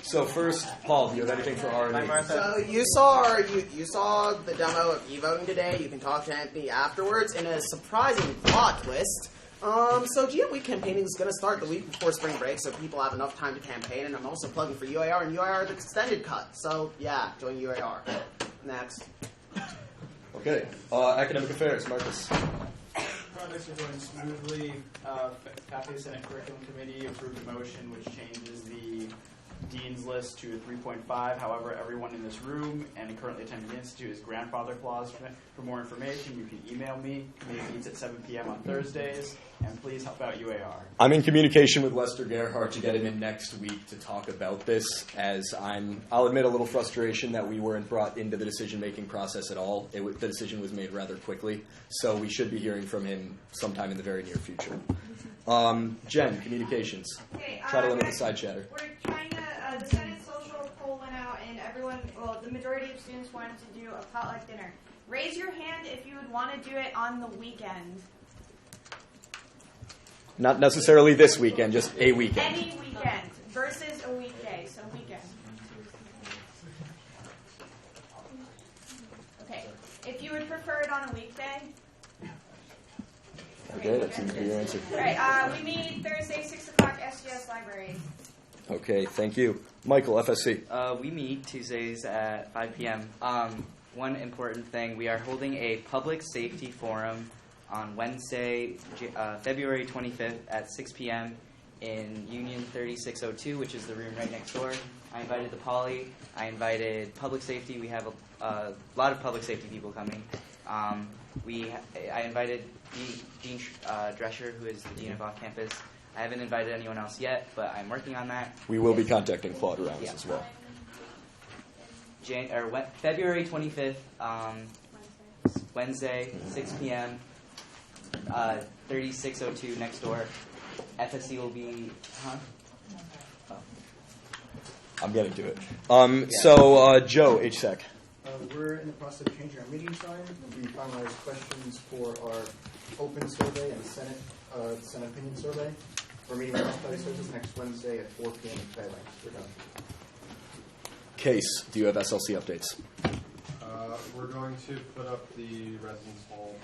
So first, Paul, do you have anything for R&D? So you saw the demo of e-voting today. You can talk to Anthony afterwards. In a surprising plot twist, so GM campaigning is going to start the week before spring break, so people have enough time to campaign. And I'm also plugging for UAR, and UAR the extended cut. So yeah, join UAR. Next. Okay, academic affairs, Marcus. Projects are going smoothly. Faculty Senate Curriculum Committee approved a motion which changes the Dean's List to a 3.5. However, everyone in this room and currently attending the Institute is grandfather clause. For more information, you can email me. Committee meets at 7 p.m. on Thursdays. And please help out UAR. I'm in communication with Lester Gerhardt to get him in next week to talk about this, as I'll admit a little frustration that we weren't brought into the decision-making process at all. The decision was made rather quickly, so we should be hearing from him sometime in the very near future. Jen, communications. Okay, Try to limit the side chatter. We're trying to, the Senate social poll went out, and the majority of students wanted to do a potluck dinner. Raise your hand if you would want to do it on the weekend. Not necessarily this weekend, just a weekend. Any weekend versus a weekday, so weekend. Okay, if you would prefer it on a weekday. Okay, that seems to be your answer. All right, we meet Thursday, 6 o'clock, SGS Library. Okay, thank you. Michael, FSC. We meet Tuesdays at 5 p.m. One important thing, we are holding a public safety forum on Wednesday, February 25th at 6 p.m. in Union 3602, which is the room right next door. I invited the Poly. I invited public safety. We have a lot of public safety people coming. I invited Dean Drescher, who is the dean of off-campus. I haven't invited anyone else yet, but I'm working on that. We will be contacting Claude Rounds as well. February 25th, Wednesday, 6 p.m., 3602 next door. FSC will be, I'm getting to it. So, Joe, HSEC. We're in the process of changing our meeting time. We finalized questions for our open survey and Senate opinion survey. We're meeting with study services next Wednesday at 4 p.m. in Fairbanks. We're done. Case, do you have SLC updates? We're going to put up the residence hall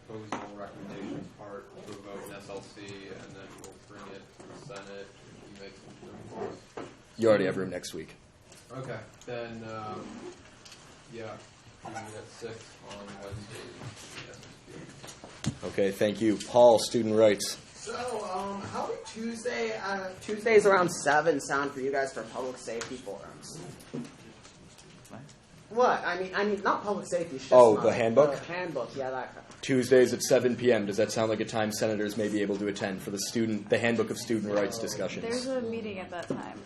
proposal recommendations part to a vote in SLC, and then we'll bring it to the Senate. You make some room for us. You already have room next week. Okay, then, we meet at 6 on Wednesday. Okay, thank you. Paul, student rights. So, how would Tuesdays around 7 sound for you guys for public safety forums? What? I mean, not public safety. It's just the handbook? The handbook, yeah, that kind of. Tuesdays at 7 p.m. Does that sound like a time senators may be able to attend for the handbook of student rights discussions? There's a meeting at that time.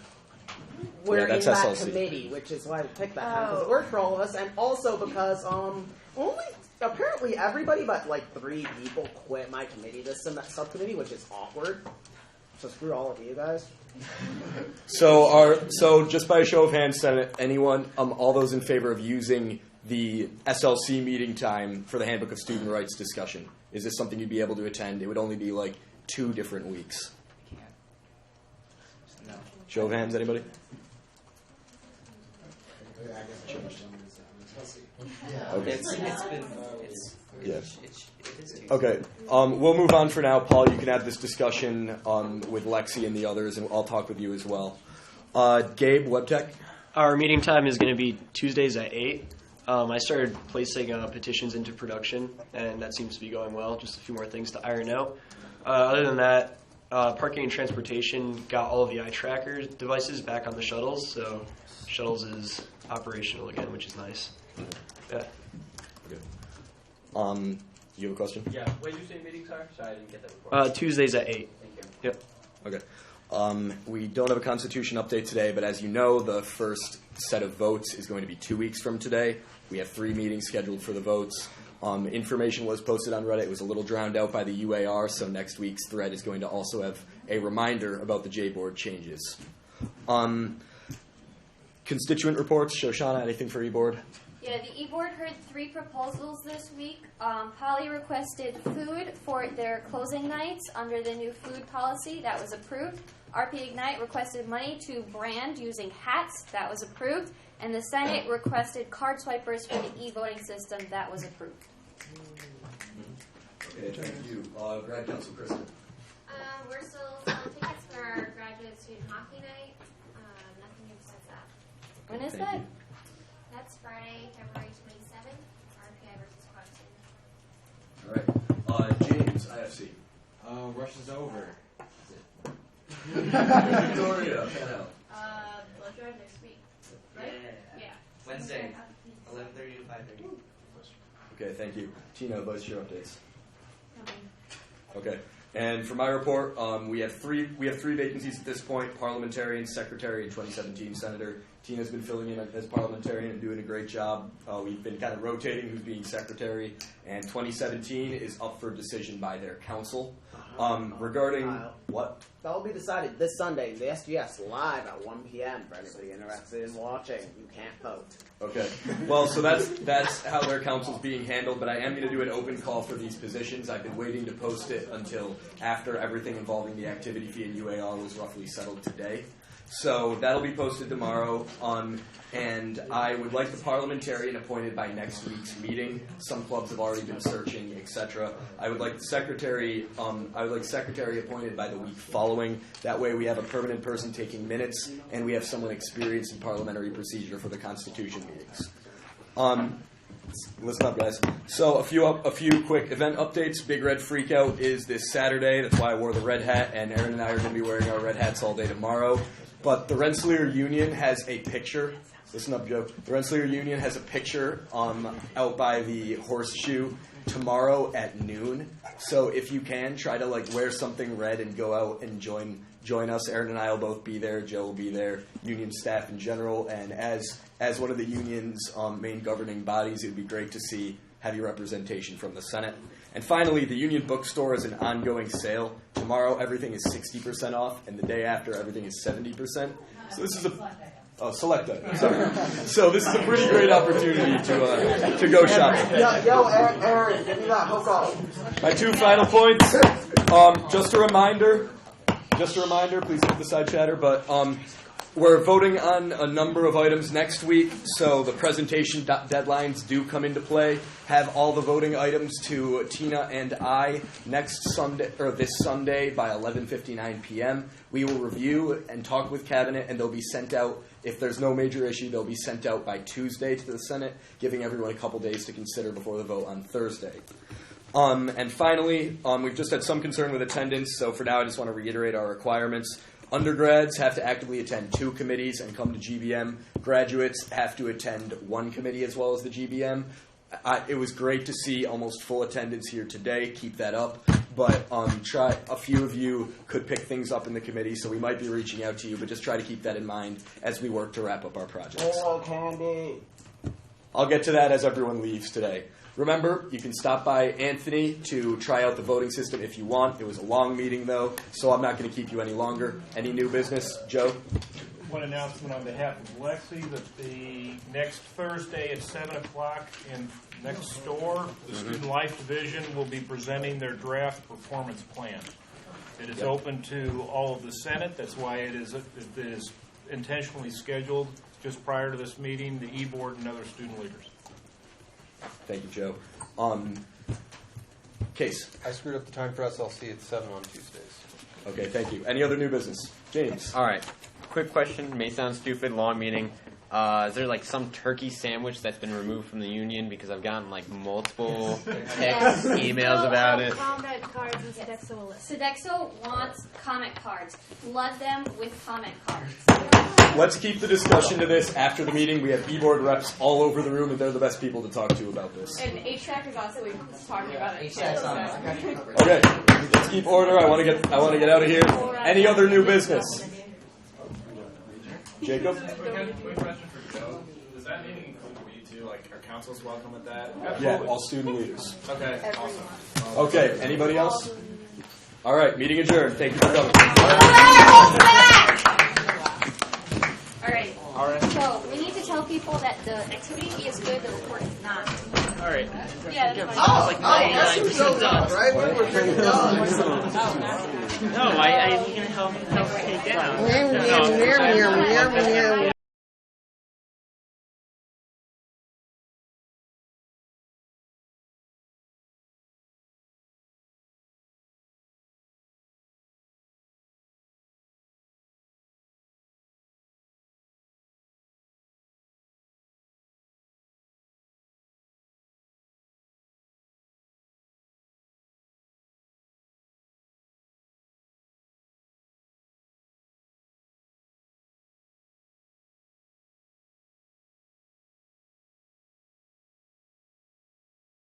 We're that's in that SLC. committee, which is why we picked that time, because it worked for all of us, and also because apparently everybody but like 3 people quit my committee, this subcommittee, which is awkward. So screw all of you guys. So just by a show of hands, Senate, anyone, all those in favor of using the SLC meeting time for the handbook of student rights discussion? Is this something you'd be able to attend? It would only be like 2 different weeks. No. Show of hands, anybody? Okay. Okay. We'll move on for now. Paul, you can have this discussion with Lexi and the others, and I'll talk with you as well. Gabe, WebTech? Our meeting time is going to be Tuesdays at 8. I started placing petitions into production, and that seems to be going well. Just a few more things to iron out. Other than that, parking and transportation got all of the eye tracker devices back on the shuttles, so shuttles is operational again, which is nice. Yeah. Good. You have a question? Yeah. What did you say meetings are? Sorry, I didn't get that before. Tuesdays at 8. Thank you. Yep. Okay. We don't have a Constitution update today, but as you know, the first set of votes is going to be 2 weeks from today. We have 3 meetings scheduled for the votes. Information was posted on Reddit. It was a little drowned out by the UAR, so next week's thread is going to also have a reminder about the J-Board changes. Constituent reports. Shoshana, anything for e-board? Yeah, the e-board heard 3 proposals this week. Poly requested food for their closing nights under the new food policy. That was approved. RPI Ignite requested money to brand using hats. That was approved. And the Senate requested card swipers for the e-voting system. That was approved. Okay, thank you. Grad Council, Kristen. We're still selling tickets for our graduate student hockey night. Nothing new besides that. When is Thank that? you. That's Friday, February 27th, RPI versus Clarkson. All right. James, IFC. Rush is over. Victoria, Penel. Let's drive next week, right? Yeah. Wednesday, 11:30 to 5:30. Okay, thank you. Tina, what's your updates? Okay. And for my report, we have three vacancies at this point: parliamentarian, secretary, and 2017 senator. Tina's been filling in as parliamentarian and doing a great job. We've been kind of rotating who's being secretary, and 2017 is up for decision by their council. Regarding what? That will be decided this Sunday, the SGS, live at 1 p.m. for anybody interested in watching. You can't vote. Okay. Well, so that's how their council's being handled, but I am going to do an open call for these positions. I've been waiting to post it until after everything involving the activity fee and UAR was roughly settled today. So that'll be posted tomorrow. And I would like the parliamentarian appointed by next week's meeting. Some clubs have already been searching, etc. I would like the secretary. Secretary appointed by the week following. That way, we have a permanent person taking minutes, and we have someone experienced in parliamentary procedure for the Constitution meetings. Listen up, guys. So a few quick event updates. Big Red Freakout is this Saturday. That's why I wore the red hat, and Aaron and I are going to be wearing our red hats all day tomorrow. But the Rensselaer Union has a picture. Listen up, Joe. The Rensselaer Union has a picture out by the Horseshoe tomorrow at noon. So if you can, try to wear something red and go out and join us. Aaron and I will both be there. Joe will be there. Union staff in general, and as one of the union's main governing bodies, it would be great to have your representation from the Senate. And finally, the Union Bookstore is an ongoing sale. Tomorrow, everything is 60% off, and the day after, everything is 70%. So this is select item. Sorry. So this is a pretty great opportunity to go shopping. Yo, Aaron, give me that hook off. My two final points. Just a reminder. Please keep the side chatter. But we're voting on a number of items next week, so the presentation deadlines do come into play. Have all the voting items to Tina and I this Sunday by 11:59 p.m. We will review and talk with Cabinet, and they'll be sent out. If there's no major issue, they'll be sent out by Tuesday to the Senate, giving everyone a couple days to consider before the vote on Thursday. And finally, we've just had some concern with attendance, so for now I just want to reiterate our requirements. Undergrads have to actively attend 2 committees and come to GBM. Graduates have to attend 1 committee as well as the GBM. It was great to see almost full attendance here today. Keep that up. But a few of you could pick things up in the committee, so we might be reaching out to you, but just try to keep that in mind as we work to wrap up our projects. Oh, candy. I'll get to that as everyone leaves today. Remember, you can stop by Anthony to try out the voting system if you want. It was a long meeting, though, so I'm not going to keep you any longer. Any new business? Joe? One announcement on behalf of Lexi that the next Thursday at 7 o'clock in next door, the Student Life Division will be presenting their draft performance plan. It is open to all of the Senate. That's why it is intentionally scheduled just prior to this meeting, the E-Board and other student leaders. Thank you, Joe. Case. I screwed up the time for SLC at 7 on Tuesdays. Okay, thank you. Any other new business? James. All right. Quick question. May sound stupid. Long meeting. Is there some turkey sandwich that's been removed from the union? Because I've gotten multiple texts, emails about it. Comment cards and Sodexo list. Sodexo wants comment cards. Flood them with comment cards. Let's keep the discussion to this after the meeting. We have E-Board reps all over the room, and they're the best people to talk to about this. And HTAC is also talking about it. Okay, let's keep order. I want to get out of here. Any other new business? Jacob? Quick question for Joe. Does that meeting include me too? Are councils welcome with that? Yeah, all student leaders. Okay, awesome. Okay, anybody else? All right, meeting adjourned. Thank you for coming. All right. So we need to tell people that the activity fee is good, the report is not. All right. Yeah, that's fine. Done, right? We're pretty done. No, I was going to help take down.